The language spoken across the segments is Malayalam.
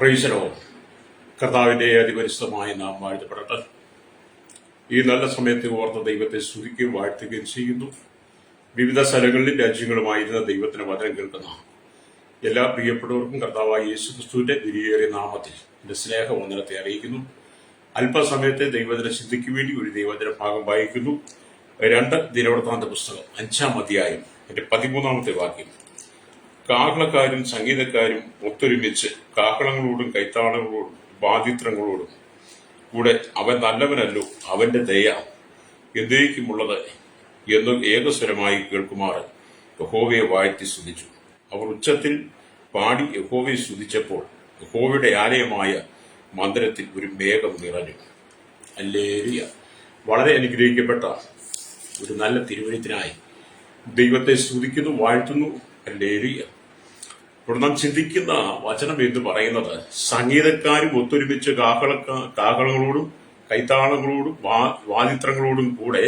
പ്രൈസലോ കർത്താവിന്റെ അതിപരിശുദ്ധമായ നാം വാഴ്ത്തപ്പെടട്ടെ. ഈ നല്ല സമയത്ത് ഓർത്ത ദൈവത്തെ സ്തുതിക്കുകയും വാഴ്ത്തുകയും ചെയ്യുന്നു. വിവിധ സ്ഥലങ്ങളിലും രാജ്യങ്ങളുമായിരുന്ന ദൈവത്തിന് വചനം കേൾക്കുന്ന എല്ലാ പ്രിയപ്പെട്ടവർക്കും കർത്താവായ യേശുക്രിസ്തുവിന്റെ വിലയേറിയ നാമത്തിൽ എന്റെ സ്നേഹവന്ദനത്തെ അറിയിക്കുന്നു. അല്പസമയത്തെ ദൈവജന ചിന്തയ്ക്ക് വേണ്ടി ഒരു ദൈവജന ഭാഗം വായിക്കുന്നു. 2 ദിനവൃത്താന്ത പുസ്തകം 5-ാം അധ്യായം എന്റെ 13-ാമത്തെ വാക്യം. കാഹളക്കാരും സംഗീതക്കാരും ഒത്തൊരുമിച്ച് കാഹളങ്ങളോടും കൈത്താളങ്ങളോടും വാദിത്രങ്ങളോടും കൂടെ അവൻ നല്ലവനല്ലോ, അവന്റെ ദയ എന്നേക്കുമുള്ളത് എന്ന് ഏകസ്വരമായി കേൾക്കുമാറ് യഹോവയെ വാഴ്ത്തി സ്തുതിച്ചു. അവർ ഉച്ചത്തിൽ പാടി യഹോവയെ സ്തുതിച്ചപ്പോൾ യഹോവയുടെ ആലയമായ മന്ദിരത്തിൽ ഒരു മേഘം നിറഞ്ഞു. ഹല്ലേലൂയ. വളരെ അനുഗ്രഹിക്കപ്പെട്ട ഒരു നല്ല തിരുവഴുത്തിനായി ദൈവത്തെ സ്തുതിക്കുന്നു, വാഴ്ത്തുന്നു. ഹല്ലേലൂയ. ഇപ്പോൾ നാം ചിന്തിക്കുന്ന വചനം എന്ന് പറയുന്നത് സംഗീതക്കാരും ഒത്തൊരുമിച്ച് കാഹളങ്ങളോടും കൈത്താളങ്ങളോടും വാദിത്രങ്ങളോടും കൂടെ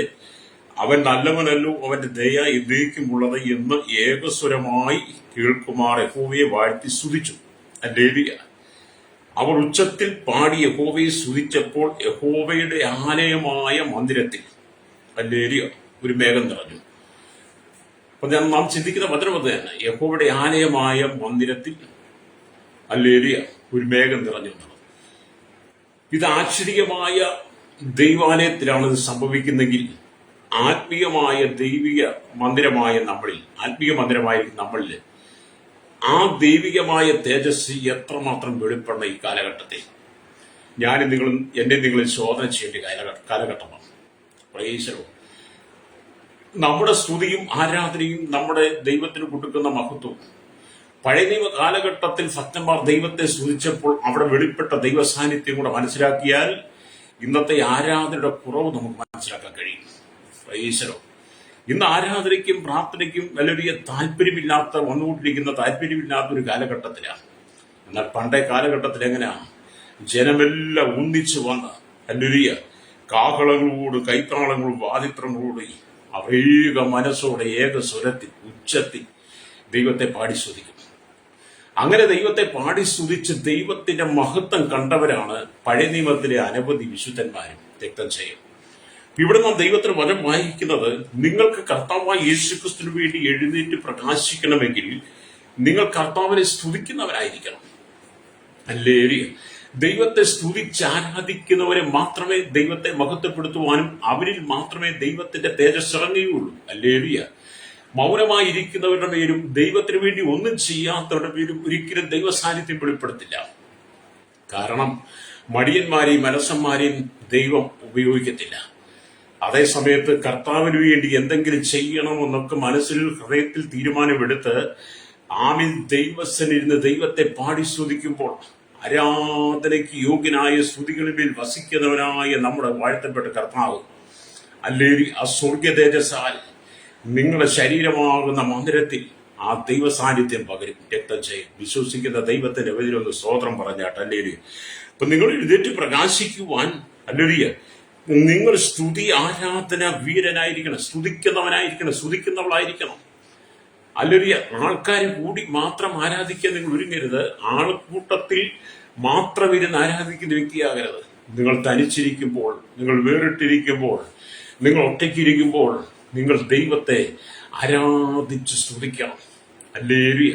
അവൻ നല്ലവനല്ലോ, അവന്റെ ദയ എന്നേക്കുമുള്ളത് എന്ന് ഏകസ്വരമായി കേൾക്കുമാർ യഹോവയെ വാഴ്ത്തി സ്തുതിച്ചു. ഹല്ലേലൂയ. അവർ ഉച്ചത്തിൽ പാടി യഹോവയെ സ്തുതിച്ചപ്പോൾ യഹോവയുടെ ആലയമായ മന്ദിരത്തിൽ ഹല്ലേലൂയ ഒരു മേഘം നിറഞ്ഞു. അപ്പൊ നാം ചിന്തിക്കുന്ന വചനം അത് തന്നെ, യഹോവയുടെ ആലയമായ മന്ദിരത്തിൽ ഹല്ലേലൂയ ഒരു മേഘം നിറഞ്ഞു. ഇത് ആശ്ചര്യമായ ദൈവാലയത്തിലാണ് ഇത് സംഭവിക്കുന്നെങ്കിൽ ആത്മീയമായ ദൈവിക മന്ദിരമായ നമ്മളിൽ ആ ദൈവികമായ തേജസ് എത്രമാത്രം വെളിപ്പെടണം ഈ കാലഘട്ടത്തിൽ. നിങ്ങളിൽ ശോധന ചെയ്യേണ്ട കാലഘട്ടമാണ്. പ്രൈസലോ. നമ്മുടെ സ്തുതിയും ആരാധനയും നമ്മുടെ ദൈവത്തിന് കൊടുക്കുന്ന മഹത്വവും പഴയ നിയമ കാലഘട്ടത്തിൽ ഭക്തന്മാർ ദൈവത്തെ സ്തുതിച്ചപ്പോൾ അവിടെ വെളിപ്പെട്ട ദൈവ സാന്നിധ്യം കൂടെ മനസ്സിലാക്കിയാൽ ഇന്നത്തെ ആരാധനയുടെ കുറവ് നമുക്ക് മനസ്സിലാക്കാൻ കഴിയും. പ്രൈസലോ. ഇന്ന് ആരാധനയ്ക്കും പ്രാർത്ഥനയ്ക്കും വലിയ താല്പര്യമില്ലാത്ത ഒരു കാലഘട്ടത്തിലാണ്. എന്നാൽ പണ്ടേ കാലഘട്ടത്തിൽ എങ്ങനെയാ ജനമെല്ലാം ഒന്നിച്ചു വന്ന് ഹല്ലേലൂയ കാഹളങ്ങളോട് കൈത്താളങ്ങളോട് വാദിത്രങ്ങളോട് ഏക മനസ്സോടെ ഏക സ്വരത്തിൽ ഉച്ചത്തിൽ ദൈവത്തെ പാടി സ്തുതിക്കും. അങ്ങനെ ദൈവത്തെ പാടി സ്തുതിച്ച് ദൈവത്തിന്റെ മഹത്വം കണ്ടവരാണ് പഴയ നിയമത്തിലെ അനവധി വിശുദ്ധന്മാരും രക്തം ചെയ്യും. ഇവിടെ നാം ദൈവത്തിന് വചനം വായിക്കുന്നത്, നിങ്ങൾക്ക് കർത്താവായ യേശുക്രിസ്തുവിന് വേണ്ടി എഴുന്നേറ്റ് പ്രകാശിക്കണമെങ്കിൽ നിങ്ങൾ കർത്താവിനെ സ്തുതിക്കുന്നവരായിരിക്കണം. ഹല്ലേലൂയ. ദൈവത്തെ സ്തുതിച്ച് ആരാധിക്കുന്നവരെ മാത്രമേ ദൈവത്തെ മഹത്വപ്പെടുത്തുവാനും അവരിൽ മാത്രമേ ദൈവത്തിന്റെ തേജസ് ഇറങ്ങുകയുള്ളൂ. ഹല്ലേലൂയ. മൗനമായിരിക്കുന്നവരുടെ പേരും ദൈവത്തിന് വേണ്ടി ഒന്നും ചെയ്യാത്തവരുടെ പേരും ഒരിക്കലും ദൈവ സാന്നിധ്യം വെളിപ്പെടുത്തില്ല. കാരണം മടിയന്മാരെയും മനസ്സന്മാരെയും ദൈവം ഉപയോഗിക്കത്തില്ല. അതേസമയത്ത് കർത്താവിന് വേണ്ടി എന്തെങ്കിലും ചെയ്യണമെന്നൊക്കെ മനസ്സിൽ ഹൃദയത്തിൽ തീരുമാനമെടുത്ത് ആമിൽ ദൈവസന്നിരുന്ന് ദൈവത്തെ പാടി സ്തുതിക്കുമ്പോൾ ആരാധനയ്ക്ക് യോഗ്യനായ സ്തുതികളിൽ വസിക്കുന്നവനായ നമ്മുടെ വാഴ്ത്തപ്പെട്ട കർത്താവ് അല്ലെങ്കിൽ ആ സ്വർഗ്ഗ തേജസ്സാൽ നിങ്ങളുടെ ശരീരമാകുന്ന മന്ദിരത്തിൽ ആ ദൈവ സാന്നിധ്യം പകരും, രക്തം ചെയ്യും. വിശ്വസിക്കുന്ന ദൈവത്തിന്റെ എതിരൊന്ന് സ്തോത്രം പറഞ്ഞാട്ട് അല്ലെങ്കിൽ അപ്പൊ നിങ്ങൾ എഴുന്നേറ്റ് പ്രകാശിക്കുവാൻ അല്ലെങ്കിൽ നിങ്ങൾ സ്തുതി ആരാധന വീരനായിരിക്കണം, സ്തുതിക്കുന്നവളായിരിക്കണം. അല്ലെങ്കിൽ ആൾക്കാർ കൂടി മാത്രം ആരാധിക്കാൻ നിങ്ങൾ ഒരുങ്ങരുത്. ആൾക്കൂട്ടത്തിൽ മാത്രം ഇരുന്ന് ആരാധിക്കുന്ന വ്യക്തിയാകരുത്. നിങ്ങൾ തനിച്ചിരിക്കുമ്പോൾ, നിങ്ങൾ വേറിട്ടിരിക്കുമ്പോൾ, നിങ്ങൾ ഒറ്റയ്ക്കിരിക്കുമ്പോൾ നിങ്ങൾ ദൈവത്തെ ആരാധിച്ച് സ്തുതിക്കണം. ഹല്ലേലൂയ.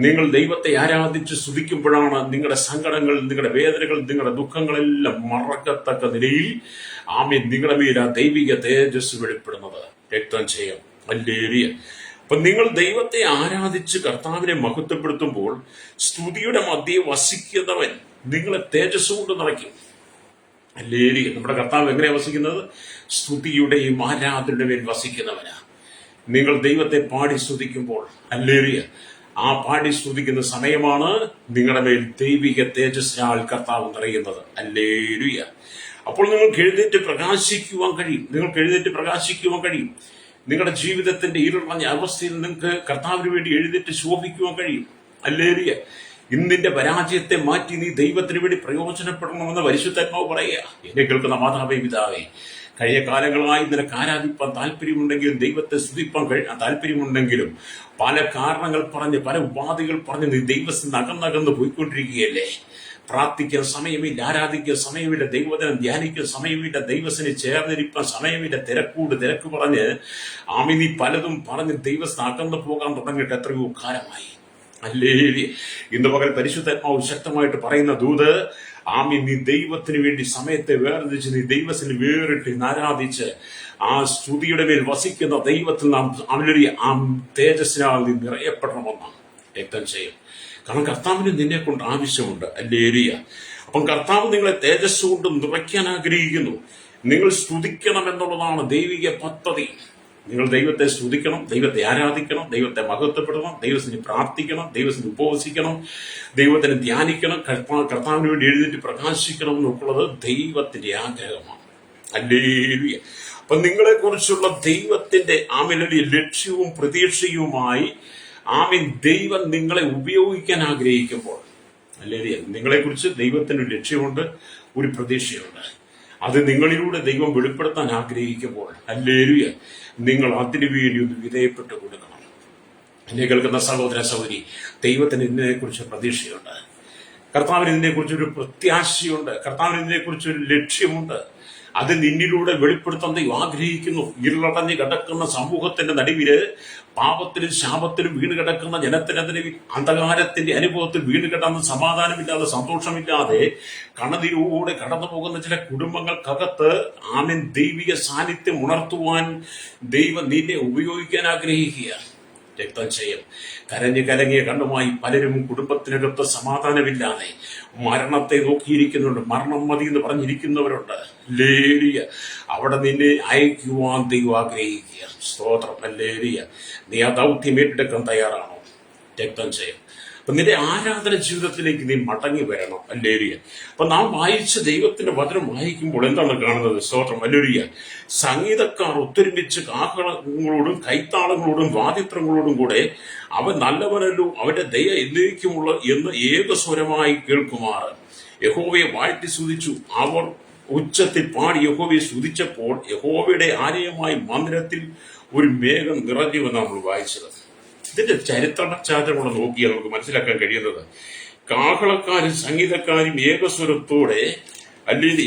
നിങ്ങൾ ദൈവത്തെ ആരാധിച്ച് സ്തുതിക്കുമ്പോഴാണ് നിങ്ങളുടെ സങ്കടങ്ങൾ, നിങ്ങളുടെ വേദനകൾ, നിങ്ങളുടെ ദുഃഖങ്ങളെല്ലാം മറക്കത്തക്ക നിലയിൽ ആമേൻ നിങ്ങളുടെ മേൽ ആ ദൈവിക തേജസ് വെളിപ്പെടുന്നത്. രക്തം ചെയ്യാം. ഹല്ലേലൂയ. അപ്പൊ നിങ്ങൾ ദൈവത്തെ ആരാധിച്ച് കർത്താവിനെ മഹത്വപ്പെടുത്തുമ്പോൾ സ്തുതിയുടെ മധ്യേ വസിക്കുന്നവൻ നിങ്ങളെ തേജസ് കൊണ്ട് നിറയ്ക്കും. ഹല്ലേലൂയ. നമ്മുടെ കർത്താവ് എങ്ങനെയാ വസിക്കുന്നത്? സ്തുതിയുടെയും ആരാധനയുടെ മേൽ വസിക്കുന്നവനാ. നിങ്ങൾ ദൈവത്തെ പാടി സ്തുതിക്കുമ്പോൾ ഹല്ലേലൂയ ആ പാടി സ്തുതിക്കുന്ന സമയമാണ് നിങ്ങളുടെ മേൽ ദൈവിക തേജസ്സിനാൽ കർത്താവ് നിറയുന്നത്. ഹല്ലേലൂയ. അപ്പോൾ നിങ്ങൾക്ക് എഴുന്നേറ്റ് പ്രകാശിക്കുവാൻ കഴിയും. നിങ്ങളുടെ ജീവിതത്തിന്റെ ഇരുളഞ്ഞ അവസ്ഥയിൽ നിങ്ങൾക്ക് കർത്താവിന് വേണ്ടി എഴുന്നേറ്റ് ശോഭിക്കുവാൻ കഴിയും. ഹല്ലേലൂയ. ഇന്നിന്റെ പരാജയത്തെ മാറ്റി നീ ദൈവത്തിന് വേണ്ടി പ്രയോജനപ്പെടണമെന്ന് പരിശുദ്ധാത്മാവ് പറയുക. എന്നെ കേൾക്കുന്ന മാതാവേ, പിതാവേ, കഴിഞ്ഞ കാലങ്ങളായി നിനക്ക് ആരാധിപ്പാൻ താല്പര്യമുണ്ടെങ്കിലും ദൈവത്തെ സ്തുതിപ്പാൻ താല്പര്യമുണ്ടെങ്കിലും പല കാരണങ്ങൾ പറഞ്ഞ് പല ഉപാധികൾ പറഞ്ഞ് നീ ദൈവത്തിൽ അകന്നകന്ന് പോയിക്കൊണ്ടിരിക്കുകയല്ലേ. പ്രാർത്ഥിക്കാൻ സമയമില്ല, ആരാധിക്കാൻ സമയമില്ല, ദൈവവചനം ധ്യാനിക്കാൻ സമയമില്ല, ദൈവത്തിന് ചേർന്നിരിക്കാൻ സമയമില്ല, തിരക്ക് പറഞ്ഞ് നീ പലതും പറഞ്ഞ് ദൈവത്തിന് അകന്നു പോകാൻ തുടങ്ങിയിട്ട് എത്രയോ കാലമായി. അല്ലേ, ഇന്ന് പകൽ പരിശുദ്ധാത്മാവ് ശക്തമായിട്ട് പറയുന്ന ദൂത്, നീ ദൈവത്തിന് വേണ്ടി സമയത്തെ വേർതിരിച്ച് നീ ദൈവത്തിന് വേറിട്ട് ആരാധിച്ച് ആ സ്തുതിയുടെ മേൽ വസിക്കുന്ന ദൈവത്തിൽ നാം അവരുടെ തേജസ്സിനാൽ നീ നിറയപ്പെടണമെന്നാണ് രക്തം ചെയ്യും. കാരണം കർത്താവിന് നിന്നെ കൊണ്ട് ആവശ്യമുണ്ട്. അല്ലേലിയ. അപ്പം കർത്താവ് നിങ്ങളെ തേജസ് കൊണ്ട് നിറയ്ക്കാൻ ആഗ്രഹിക്കുന്നു. നിങ്ങൾ സ്തുതിക്കണം എന്നുള്ളതാണ് ദൈവിക പദ്ധതി. നിങ്ങൾ ദൈവത്തെ സ്തുതിക്കണം, ദൈവത്തെ ആരാധിക്കണം, ദൈവത്തെ മഹത്വപ്പെടണം, ദൈവത്തിന് പ്രാർത്ഥിക്കണം, ദൈവത്തിന് ഉപവസിക്കണം, ദൈവത്തിന് ധ്യാനിക്കണം, കർത്താവിന് വേണ്ടി എഴുന്നേറ്റ് പ്രകാശിക്കണം എന്നുള്ളത് ദൈവത്തിന്റെ ആഗ്രഹമാണ്. അല്ലേലൂയ. അപ്പൊ നിങ്ങളെ കുറിച്ചുള്ള ദൈവത്തിന്റെ ലക്ഷ്യവും പ്രതീക്ഷയുമായി ദൈവം നിങ്ങളെ ഉപയോഗിക്കാൻ ആഗ്രഹിക്കുമ്പോൾ, അല്ലേലൂയ, നിങ്ങളെ കുറിച്ച് ദൈവത്തിന് ഒരു ലക്ഷ്യമുണ്ട്, ഒരു പ്രതീക്ഷയുണ്ട്. അത് നിങ്ങളിലൂടെ ദൈവം വെളിപ്പെടുത്താൻ ആഗ്രഹിക്കുമ്പോൾ, അല്ലേലൂയ, നിങ്ങൾ അതിനു വേണ്ടി ഒന്ന് വിധേയപ്പെട്ട് കൊടുക്കണം. എന്നെ കേൾക്കുന്ന സഹോദര സഹോദരി, ദൈവത്തിന് ഇതിനെക്കുറിച്ച് പ്രതീക്ഷയുണ്ട്, കർത്താവിന് ഇതിനെക്കുറിച്ചൊരു പ്രത്യാശയുണ്ട്, കർത്താവിന് ഇതിനെക്കുറിച്ചൊരു ലക്ഷ്യമുണ്ട്. അത് നിന്നിലൂടെ വെളിപ്പെടുത്താൻ ദൈവം ആഗ്രഹിക്കുന്നു. ഇരുളടഞ്ഞ് കിടക്കുന്ന സമൂഹത്തിന്റെ നടുവില് പാപത്തിലും ശാപത്തിലും വീണ് കിടക്കുന്ന ജനത്തിനെതിരെ അന്ധകാരത്തിന്റെ അനുഭവത്തിൽ വീണ് കിടന്ന് സമാധാനമില്ലാതെ സന്തോഷമില്ലാതെ കണ്ണതിലൂടെ കടന്നു പോകുന്ന ചില കുടുംബങ്ങൾക്കകത്ത് ദൈവിക സാന്നിധ്യം ഉണർത്തുവാൻ ദൈവം നിന്നെ ഉപയോഗിക്കാൻ ആഗ്രഹിക്കുക. രക്തം ചെയ്യും. കലങ്ങിയ കണ്ണുമായി പലരും കുടുംബത്തിനകത്ത് സമാധാനമില്ലാതെ മരണത്തെ നോക്കിയിരിക്കുന്നുണ്ട്. മരണം മതി എന്ന് പറഞ്ഞിരിക്കുന്നവരുണ്ട്. ലേലിയ, അവിടെ നിന്നെ അയക്കുവാൻ ദൈവം ആഗ്രഹിക്കുക. സ്തോത്രം. ലേലിയ, നീ ആ ദൗത്യം ഏറ്റെടുക്കാൻ തയ്യാറാണോ? രക്തം ചെയ്യും. അപ്പൊ നിന്റെ ആരാധന ജീവിതത്തിലേക്ക് നീ മടങ്ങി വരണം. അല്ലേരിയ. അപ്പൊ നാം വായിച്ച ദൈവത്തിന്റെ വചനം വായിക്കുമ്പോൾ എന്താണ് കാണുന്നത്? സ്തോത്രം. അല്ലേരിയ, സംഗീതക്കാർ ഒത്തൊരുമിച്ച് കാഹളങ്ങളോടും കൈത്താളങ്ങളോടും വാദിത്രങ്ങളോടും കൂടെ അവൻ നല്ലവനല്ലോ, അവന്റെ ദയ എന്നേക്കുമുള്ള എന്ന് ഏകസ്വരമായി കേൾക്കുമാറ് യഹോവയെ വാഴ്ത്തി സ്തുതിച്ചു. അവർ ഉച്ചത്തിൽ പാടി യഹോവയെ സ്തുതിച്ചപ്പോൾ യഹോവയുടെ ആലയമായി മന്ദിരത്തിൽ ഒരു മേഘം നിറഞ്ഞുവെന്നാണ് നമ്മൾ വായിച്ചത്. ഇതിന്റെ ചരിത്ര പശ്ചാത്തലം നോക്കിയാൽ നമുക്ക് മനസ്സിലാക്കാൻ കഴിയുന്നത്, കാഹളക്കാരും സംഗീതക്കാരും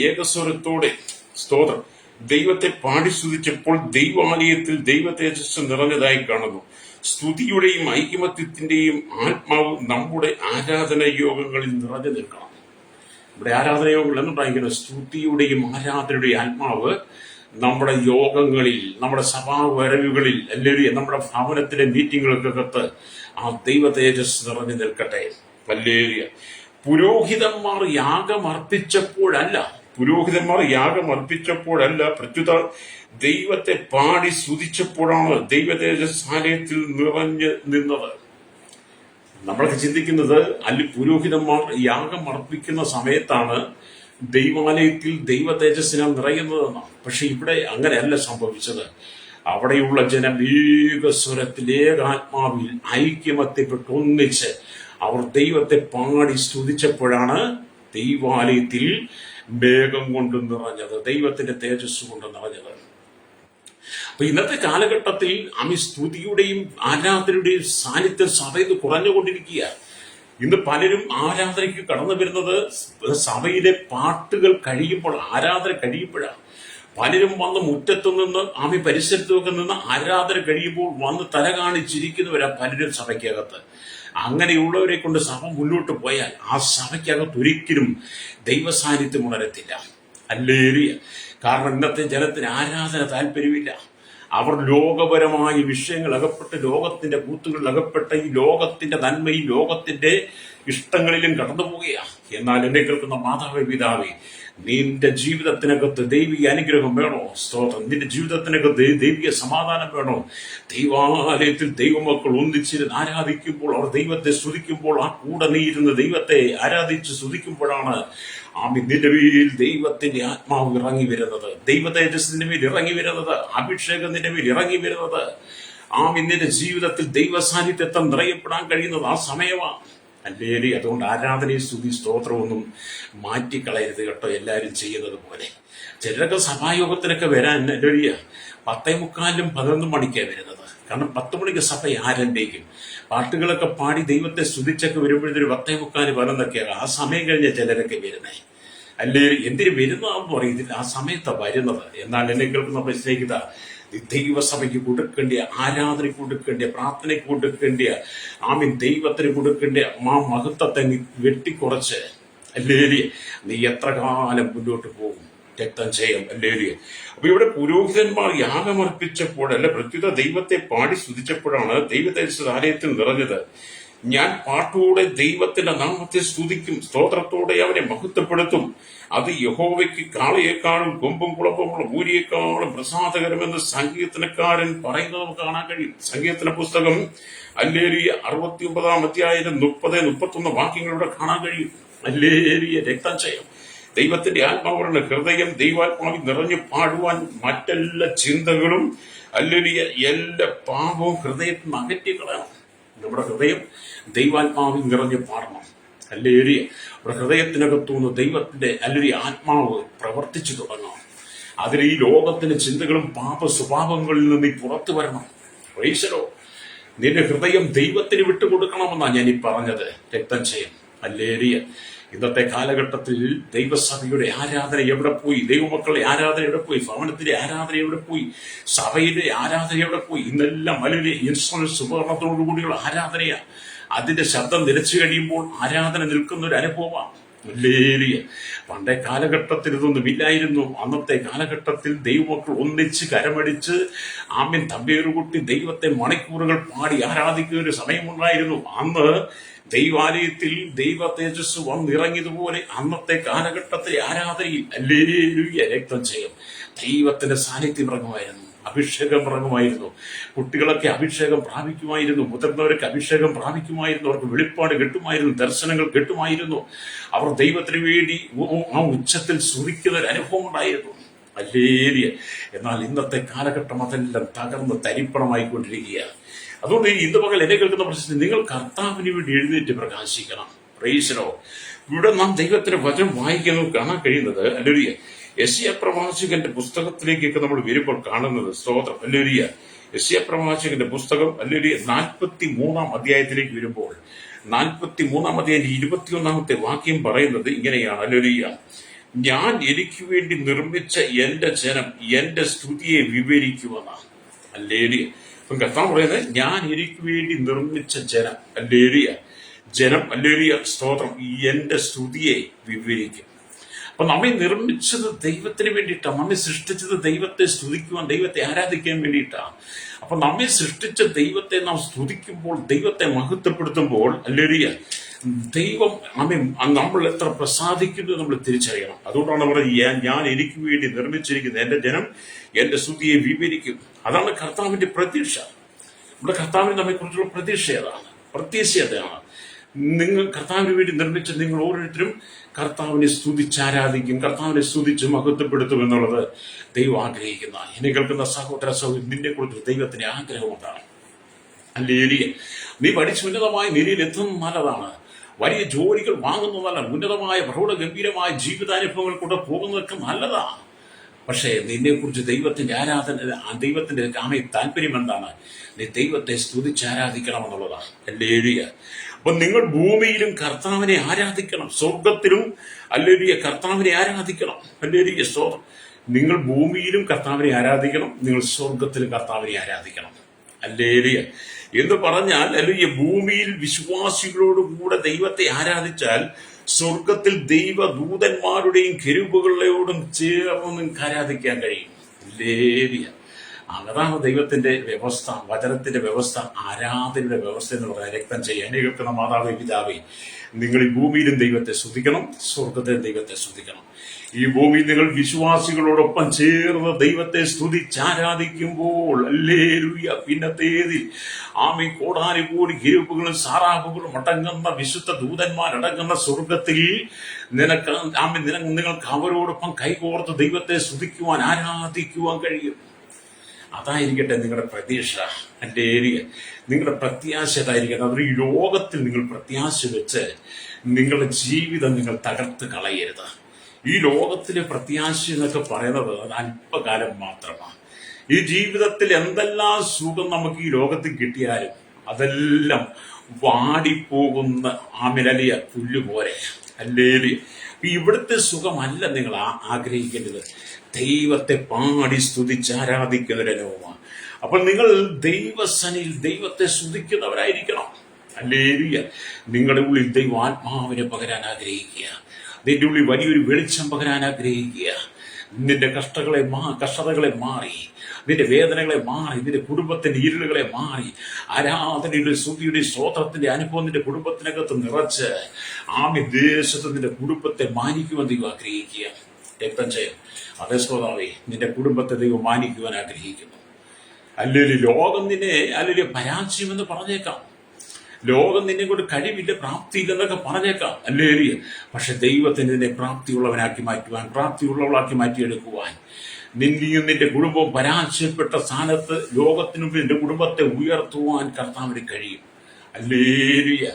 ഏകസ്വരത്തോടെ സ്തോത്രം ദൈവത്തെ പാടി സ്തുതിച്ചപ്പോൾ ദൈവാലയത്തിൽ ദൈവ തേജസ് നിറഞ്ഞതായി കാണുന്നു. സ്തുതിയുടെയും ഐക്യമത്യത്തിന്റെയും ആത്മാവ് നമ്മുടെ ആരാധന യോഗങ്ങളിൽ നിറഞ്ഞു നിൽക്കണം. നമ്മുടെ ആരാധന യോഗങ്ങൾ എന്നുണ്ടായിരിക്കുന്നത് സ്തുതിയുടെയും ആരാധനയുടെയും ആത്മാവ് നമ്മുടെ യോഗങ്ങളിൽ, നമ്മുടെ സഭാവരവുകളിൽ, അല്ലെങ്കിൽ നമ്മുടെ ഭവനത്തിലെ മീറ്റിങ്ങുകൾക്കകത്ത് ആ ദൈവ തേജസ് നിറഞ്ഞു നിൽക്കട്ടെ. ഹല്ലേലൂയ. പുരോഹിതന്മാർ യാഗമർപ്പിച്ചപ്പോഴല്ല, പ്രത്യുത ദൈവത്തെ പാടി സ്തുതിച്ചപ്പോഴാണ് ദൈവ തേജസ്സാലയത്തിൽ നിറഞ്ഞു നിന്നത്. നമ്മളൊക്കെ ചിന്തിക്കുന്നത് പുരോഹിതന്മാർ യാഗം അർപ്പിക്കുന്ന സമയത്താണ് ദൈവാലയത്തിൽ ദൈവ തേജസ്സിനാൽ നിറയുന്നതെന്നാണ്. പക്ഷെ ഇവിടെ അങ്ങനെയല്ല സംഭവിച്ചത്. അവിടെയുള്ള ജനം ഏകസ്വരത്തിൽ ഏകാത്മാവിൽ ഐക്യമത്യപ്പെട്ട് ഒന്നിച്ച് അവർ ദൈവത്തെ പാടി സ്തുതിച്ചപ്പോഴാണ് ദൈവാലയത്തിൽ മേഘം കൊണ്ട് നിറഞ്ഞത്, ദൈവത്തിന്റെ തേജസ് കൊണ്ട് നിറഞ്ഞത്. അപ്പൊ ഇന്നത്തെ കാലഘട്ടത്തിൽ സ്തുതിയുടെയും ആരാധനയുടെയും സാന്നിധ്യം സഭയിൽ കുറഞ്ഞുകൊണ്ടിരിക്കുക. ഇന്ന് പലരും ആരാധനയ്ക്ക് കടന്നു വരുന്നത് സഭയിലെ പാട്ടുകൾ കഴിയുമ്പോൾ, ആരാധന കഴിയുമ്പോഴാണ്. പലരും വന്ന് മുറ്റത്തു നിന്ന് പരിസരത്തുമൊക്കെ നിന്ന് ആരാധന കഴിയുമ്പോൾ വന്ന് തല കാണിച്ചിരിക്കുന്നവരാ പലരും സഭയ്ക്കകത്ത്. അങ്ങനെയുള്ളവരെ കൊണ്ട് സഭ മുന്നോട്ട് പോയാൽ ആ സഭയ്ക്കകത്ത് ഒരിക്കലും ദൈവസാന്നിധ്യം ഉണരത്തില്ല. ഹല്ലേലൂയ. കാരണം ഇന്നത്തെ ജനത്തിന് ആരാധന താല്പര്യമില്ല. അവർ ലോകപരമായ വിഷയങ്ങൾ അകപ്പെട്ട്, ലോകത്തിന്റെ കൂത്തുകളിൽ അകപ്പെട്ട് ഈ ലോകത്തിന്റെ നന്മയും ലോകത്തിന്റെ ഇഷ്ടങ്ങളിലും കടന്നു പോവുകയാണ്. എന്നാൽ എന്നെ കേൾക്കുന്ന മാതാവേ, പിതാവേ, നിന്റെ ജീവിതത്തിനകത്ത് ദൈവിക അനുഗ്രഹം വേണോ? സ്തോത്രം. നിന്റെ ജീവിതത്തിനകത്ത് ദൈവിക സമാധാനം വേണോ? ദൈവാലയത്തിൽ ദൈവമക്കൾ ഒന്നിച്ചിരുന്ന് ആരാധിക്കുമ്പോൾ, അവർ ദൈവത്തെ സ്തുതിക്കുമ്പോൾ, ആ കൂടെ നീ ഇരുന്ന് ദൈവത്തെ ആരാധിച്ച് സ്തുതിക്കുമ്പോഴാണ് നിന്റെ മേൽ ദൈവത്തിന്റെ ആത്മാവ് ഇറങ്ങി വരുന്നത്, ദൈവ തേജസ്സിന്റെ മേൽ ഇറങ്ങി വരുന്നത്, അഭിഷേകം നിന്റെ മേൽ ഇറങ്ങി വരുന്നത്. നിന്റെ ജീവിതത്തിൽ ദൈവ സാന്നിധ്യത്തെ നിറയപ്പെടാൻ കഴിയുന്നത് ആ സമയമാണ്. അല്ലേലി. അതുകൊണ്ട് ആരാധനയും സ്തുതി സ്തോത്രമൊന്നും മാറ്റിക്കളയരുത് കേട്ടോ, എല്ലാവരും ചെയ്യുന്നത് പോലെ. ചിലരൊക്കെ സഭായോഗത്തിനൊക്കെ വരാൻ അല്ലേലിയ 10:45 11 മണിക്കാണ് വരുന്നത്. കാരണം 10 മണിക്ക് സഭ ആരംഭിക്കും. പാട്ടുകളൊക്കെ പാടി ദൈവത്തെ സ്തുതിച്ചൊക്കെ വരുമ്പോഴത്തേക്ക് 10:45 11 ആ സമയം കഴിഞ്ഞ ചിലരൊക്കെ വരുന്നേ. അല്ലേ എന്തിനു വരുന്നതെന്ന് പറയുന്നില്ല, ആ സമയത്താണ് വരുന്നത്. എന്നാൽ എന്നെ കേൾക്കുന്ന പരിശീലിക്കുക, ദൈവസഭയ്ക്ക് കൊടുക്കേണ്ട ആരാധനയ്ക്ക് കൊടുക്കേണ്ട പ്രാർത്ഥനയ്ക്ക് കൊടുക്കേണ്ട ദൈവത്തിന് കൊടുക്കേണ്ട ആ മഹത്വത്തെ നീ വെട്ടിക്കുറച്ച് അല്ലേലിയ നീ എത്ര കാലം മുന്നോട്ട് പോകും? രക്തം ചെയ്യാം അല്ലേലിയ. അപ്പൊ ഇവിടെ പുരോഹിതന്മാർ യാഗമർപ്പിച്ചപ്പോഴല്ല, പ്രത്യുത ദൈവത്തെ പാടി സ്തുതിച്ചപ്പോഴാണ് ദൈവദൈവത്തിൽ നിറഞ്ഞത്. ഞാൻ പാട്ടോടെ ദൈവത്തിന്റെ നാമത്തെ സ്തുതിക്കും, സ്തോത്രത്തോടെ അവനെ മഹത്വപ്പെടുത്തും. അത് യഹോവയ്ക്ക് കാളയേക്കാളും കൊമ്പും കുളമ്പുമുള്ള ഊരിയേക്കാളും പ്രസാദകരമെന്ന് സങ്കീർത്തനക്കാരൻ പറയുന്നത് നമുക്ക് കാണാൻ കഴിയും. സങ്കീർത്തന പുസ്തകം അല്ലേലിയ 69 അധ്യായം 30-31 വാക്യങ്ങളിലൂടെ കാണാൻ കഴിയും. അല്ലേലിയ രക്തം ചെയ്യാം. ദൈവത്തിന്റെ ആത്മാവരുടെ ഹൃദയം ദൈവാത്മാവിൽ നിറഞ്ഞു പാടുവാൻ മറ്റെല്ലാ ചിന്തകളും അല്ലേലിയ എല്ലാ പാപവും ഹൃദയത്തിൽ നിന്ന് അകറ്റിക്കളയണം. നമ്മുടെ ഹൃദയം ദൈവാത്മാവിൽ നിറഞ്ഞു പാടണം. അല്ലേലിയ നമ്മുടെ ഹൃദയത്തിനകത്തുനിന്ന് ദൈവത്തിന്റെ അല്ലേലിയ ആത്മാവ് പ്രവർത്തിച്ചു തുടങ്ങണം. അതിൽ ഈ ലോകത്തിന്റെ ചിന്തകളും പാപ സ്വഭാവങ്ങളിൽ നിന്ന് നീ പുറത്തു വരണം. ഈശ്വരോ, നിന്റെ ഹൃദയം ദൈവത്തിന് വിട്ടുകൊടുക്കണമെന്നാണ് ഞാൻ ഈ പറഞ്ഞത്. രക്തം ചെയ്യാം. അല്ലേലിയ. ഇന്നത്തെ കാലഘട്ടത്തിൽ ദൈവസഭയുടെ ആരാധന എവിടെ പോയി? ദൈവമക്കളുടെ ആരാധന എവിടെ പോയി? ഭവനത്തിന്റെ ആരാധന എവിടെ പോയി? സഭയുടെ ആരാധന എവിടെ പോയി? ഇന്നെല്ലാം വലിയ ഇൻസ്ട്രുമെന്റ്സ് ഉപകരണത്തോടുകൂടിയുള്ള ആരാധനയാണ്. അതിന്റെ ശബ്ദം നിലച്ചു കഴിയുമ്പോൾ ആരാധന നിൽക്കുന്ന ഒരു അനുഭവമാണ്. അല്ലേലിയ. പണ്ടേ കാലഘട്ടത്തിൽ ഇതൊന്നും ഇല്ലായിരുന്നു. അന്നത്തെ കാലഘട്ടത്തിൽ ദൈവമക്കൾ ഒന്നിച്ച് കരമടിച്ച് തമ്പേറുകുട്ടി ദൈവത്തെ മണിക്കൂറുകൾ പാടി ആരാധിക്കുന്ന ഒരു സമയമുണ്ടായിരുന്നു. അന്ന് ദൈവാലയത്തിൽ ദൈവ തേജസ് വന്നിറങ്ങിയതുപോലെ അന്നത്തെ കാലഘട്ടത്തെ ആരാധനയിൽ അല്ലേലൂയ രക്തം ചെയ്യും. ദൈവത്തിന്റെ സാന്നിധ്യം ഇറങ്ങുമായിരുന്നു, അഭിഷേകം ഇറങ്ങുമായിരുന്നു. കുട്ടികളൊക്കെ അഭിഷേകം പ്രാപിക്കുമായിരുന്നു, മുതിർന്നവർക്ക് അഭിഷേകം പ്രാപിക്കുമായിരുന്നു, അവർക്ക് വെളിപ്പാട് കിട്ടുമായിരുന്നു, ദർശനങ്ങൾ കിട്ടുമായിരുന്നു. അവർ ദൈവത്തിന് വേണ്ടി ആ ഉച്ചത്തിൽ സ്തുതിക്കുന്ന ഒരു അനുഭവം ഉണ്ടായിരുന്നു. അല്ലേലിയ. എന്നാൽ ഇന്നത്തെ കാലഘട്ടം അതെല്ലാം തകർന്ന് തരിപ്പണമായിക്കൊണ്ടിരിക്കുകയാണ്. അതുകൊണ്ട് ഇന്ന് പകൽ എന്നെ കേൾക്കുന്ന പ്രശ്നം, നിങ്ങൾ കർത്താവിന് വേണ്ടി എഴുന്നേറ്റ് പ്രകാശിക്കണം. പ്രൈസലോ. ഇവിടെ നാം ദൈവത്തിന്റെ വചനം വായിക്കുന്നത് കാണാൻ കഴിയുന്നത് അല്ലേലിയ യെശയ്യാ പ്രവാചകന്റെ പുസ്തകത്തിലേക്കൊക്കെ നമ്മൾ വരുമ്പോൾ കാണുന്നത് സ്തോത്രം. അല്ലേലിയ യെശയ്യാ പ്രവാചകന്റെ പുസ്തകം അല്ലേലിയ 43 അധ്യായത്തിലേക്ക് വരുമ്പോൾ 43 അധ്യായം 21 വാക്യം പറയുന്നത് ഇങ്ങനെയാണ്. അല്ലേലിയ ഞാൻ എനിക്ക് വേണ്ടി നിർമ്മിച്ച എന്റെ ജനം എന്റെ സ്തുതിയെ വിവരിക്കുമെന്നാണ്. അല്ലേലിയ. അപ്പം കർത്താവ് പറയുന്നത് ഞാൻ എനിക്ക് വേണ്ടി നിർമ്മിച്ച ജനം അല്ലേലിയ ജനം അല്ലേലിയ സ്തോത്രം എന്റെ സ്തുതിയെ വിവരിക്കും. അപ്പൊ നമ്മെ നിർമ്മിച്ചത് ദൈവത്തിന് വേണ്ടിയിട്ടാണ്. നമ്മെ സൃഷ്ടിച്ചത് ദൈവത്തെ സ്തുതിക്കുവാൻ, ദൈവത്തെ ആരാധിക്കാൻ വേണ്ടിയിട്ടാണ്. അപ്പൊ നമ്മെ സൃഷ്ടിച്ച ദൈവത്തെ നാം സ്തുതിക്കുമ്പോൾ, ദൈവത്തെ മഹത്വപ്പെടുത്തുമ്പോൾ അല്ലേലിയ ദൈവം നമ്മൾ എത്ര പ്രസാദിക്കുന്നു നമ്മൾ തിരിച്ചറിയണം. അതുകൊണ്ടാണ് പറയുന്നത് ഞാൻ എനിക്ക് വേണ്ടി നിർമ്മിച്ചിരിക്കുന്നത് എന്റെ ജനം എന്റെ സ്തുതിയെ വിവരിക്കും. അതാണ് കർത്താവിന്റെ പ്രതീക്ഷ. നമ്മുടെ കർത്താവിന് നമ്മെ കുറിച്ചുള്ള പ്രതീക്ഷ അതാണ്, പ്രത്യാശ അതാണ്. നിങ്ങൾ കർത്താവിന് വേണ്ടി നിർമ്മിച്ച നിങ്ങൾ ഓരോരുത്തരും കർത്താവിനെ സ്തുതിച്ചാരാധിക്കും, കർത്താവിനെ സ്തുതിച്ച് മഹത്വപ്പെടുത്തും എന്നുള്ളത് ദൈവം ആഗ്രഹിക്കുന്ന. എന്നെ കേൾക്കുന്ന സഹോദര സഹോദരി, നിന്നെ കുറിച്ച് ദൈവത്തിന്റെ ആഗ്രഹം എന്താണ്? അല്ലേലിയ. നീ പഠിച്ച് ഉന്നതമായ നിലയിൽ എത്തുന്നത് നല്ലതാണ്. വലിയ ജോലികൾ വാങ്ങുന്നതല്ല, ഉന്നതമായ പ്രൗഢ ഗംഭീരമായ ജീവിതാനുഭവങ്ങൾ കൂടെ പോകുന്നതൊക്കെ നല്ലതാണ്. പക്ഷേ നിന്നെക്കുറിച്ച് ദൈവത്തിന്റെ ആരാധന, ദൈവത്തിന്റെ താല്പര്യം എന്താണ്? നീ ദൈവത്തെ സ്തുതിച്ചാരാധിക്കണമെന്നുള്ളതാണ്. അല്ലേലിയ. അപ്പൊ നിങ്ങൾ ഭൂമിയിലും കർത്താവിനെ ആരാധിക്കണം, സ്വർഗത്തിലും അല്ലേലിയ കർത്താവിനെ ആരാധിക്കണം. അല്ലേലിയ സ്തോത്രം. നിങ്ങൾ ഭൂമിയിലും കർത്താവിനെ ആരാധിക്കണം, നിങ്ങൾ സ്വർഗത്തിലും കർത്താവിനെ ആരാധിക്കണം. അല്ലേലിയ. എന്ന് പറഞ്ഞാൽ അല്ലേലിയ ഭൂമിയിൽ വിശ്വാസികളോടുകൂടെ ദൈവത്തെ ആരാധിച്ചാൽ സ്വർഗത്തിൽ ദൈവദൂതന്മാരുടെയും കെരൂബുകളോടും ചേർന്ന് നിങ്ങൾക്ക് ആരാധിക്കാൻ കഴിയും. അല്ലേലിയ. അതാണ് ദൈവത്തിന്റെ വ്യവസ്ഥ, വചനത്തിന്റെ വ്യവസ്ഥ, ആരാധനയുടെ വ്യവസ്ഥ എന്ന് പറയാൻ. രക്തം ചെയ്യാൻ കേൾക്കുന്ന മാതാവേ പിതാവേ, നിങ്ങൾ ഈ ഭൂമിയിലും ദൈവത്തെ സ്തുതിക്കണം, സ്വർഗത്തിലും ദൈവത്തെ സ്തുതിക്കണം. ഈ ഭൂമിയിൽ നിങ്ങൾ വിശ്വാസികളോടൊപ്പം ചേർന്ന് ദൈവത്തെ സ്തുതിച്ചാരാധിക്കുമ്പോൾ അല്ലേലൂയ പിന്നത്തേതിൽ കോടാനുകൂടി കിരുപ്പുകളും സാറാപ്പുകളും അടങ്ങുന്ന വിശുദ്ധ ദൂതന്മാരടങ്ങുന്ന സ്വർഗത്തിൽ നിങ്ങൾക്ക് അവരോടൊപ്പം കൈകോർത്ത് ദൈവത്തെ സ്തുതിക്കുവാൻ, ആരാധിക്കുവാൻ കഴിയും. അതായിരിക്കട്ടെ നിങ്ങളുടെ പ്രതീക്ഷ. എൻ്റെ നിങ്ങളുടെ പ്രത്യാശ അതായിരിക്കട്ടെ. അതൊരു ഈ ലോകത്തിൽ നിങ്ങൾ പ്രത്യാശ വെച്ച് നിങ്ങളുടെ ജീവിതം നിങ്ങൾ തകർത്ത് കളയരുത്. ഈ ലോകത്തിലെ പ്രത്യാശ എന്നൊക്കെ പറയുന്നത് അത് അല്പകാലം മാത്രമാണ്. ഈ ജീവിതത്തിൽ എന്തെല്ലാം സുഖം നമുക്ക് ഈ ലോകത്തിൽ കിട്ടിയാലും അതെല്ലാം വാടിപ്പോകുന്ന ആമിലലിയ പുല്ലുപോലെ. അല്ലേലി ഇവിടുത്തെ സുഖമല്ല നിങ്ങൾ ആഗ്രഹിക്കേണ്ടത്. ദൈവത്തെ പാടി സ്തുതിച്ച് ആരാധിക്കുന്നവരനുമാണ്. അപ്പോൾ നിങ്ങൾ ദൈവസനിൽ ദൈവത്തെ സ്തുതിക്കുന്നവരായിരിക്കണം. അല്ലേലൂയ. നിങ്ങളുടെ ഉള്ളിൽ ദൈവ ആത്മാവിനെ പകരാൻ ആഗ്രഹിക്കുക. നിന്റെ ഉള്ളിൽ വലിയൊരു വെളിച്ചം പകരാൻ ആഗ്രഹിക്കുക. നിന്റെ കഷ്ടതകളെ മാറി, നിന്റെ വേദനകളെ മാറി, നിന്റെ കുടുംബത്തിന്റെ ഇരുളുകളെ മാറി, ആരാധനയുടെ സ്തുതിയുടെ സ്തോത്രത്തിന്റെ അനുഭവം നിന്റെ കുടുംബത്തിനകത്ത് നിറച്ച് ദേശത്ത് നിന്റെ കുടുംബത്തെ മാനിക്കുവാൻ ദൈവം ആഗ്രഹിക്കുക. രക്തം ചെയ്യും. അതേ ശ്രോതാവേ, നിന്റെ കുടുംബത്തെ ദൈവം മാനിക്കുവാൻ ആഗ്രഹിക്കുന്നു. അല്ലെങ്കിൽ ലോകം നിന്നെ അല്ലെങ്കിൽ പരാജയം എന്ന് പറഞ്ഞേക്കാം. ലോകം നിന്നെ കൊണ്ട് കഴിവില്ല, പ്രാപ്തിയില്ലെന്നൊക്കെ പറഞ്ഞേക്കാം. അല്ലേ? പക്ഷെ ദൈവത്തിന് നിന്നെ പ്രാപ്തിയുള്ളവനാക്കി മാറ്റുവാൻ, പ്രാപ്തിയുള്ളവളാക്കി മാറ്റിയെടുക്കുവാൻ, നിന്നെയും നിന്റെ കുടുംബവും പരാജയപ്പെട്ട സ്ഥാനത്ത് ലോകത്തിനു മുമ്പ് നിന്റെ കുടുംബത്തെ ഉയർത്തുവാൻ കർത്താവിന് കഴിയും. അല്ലേലൂയ.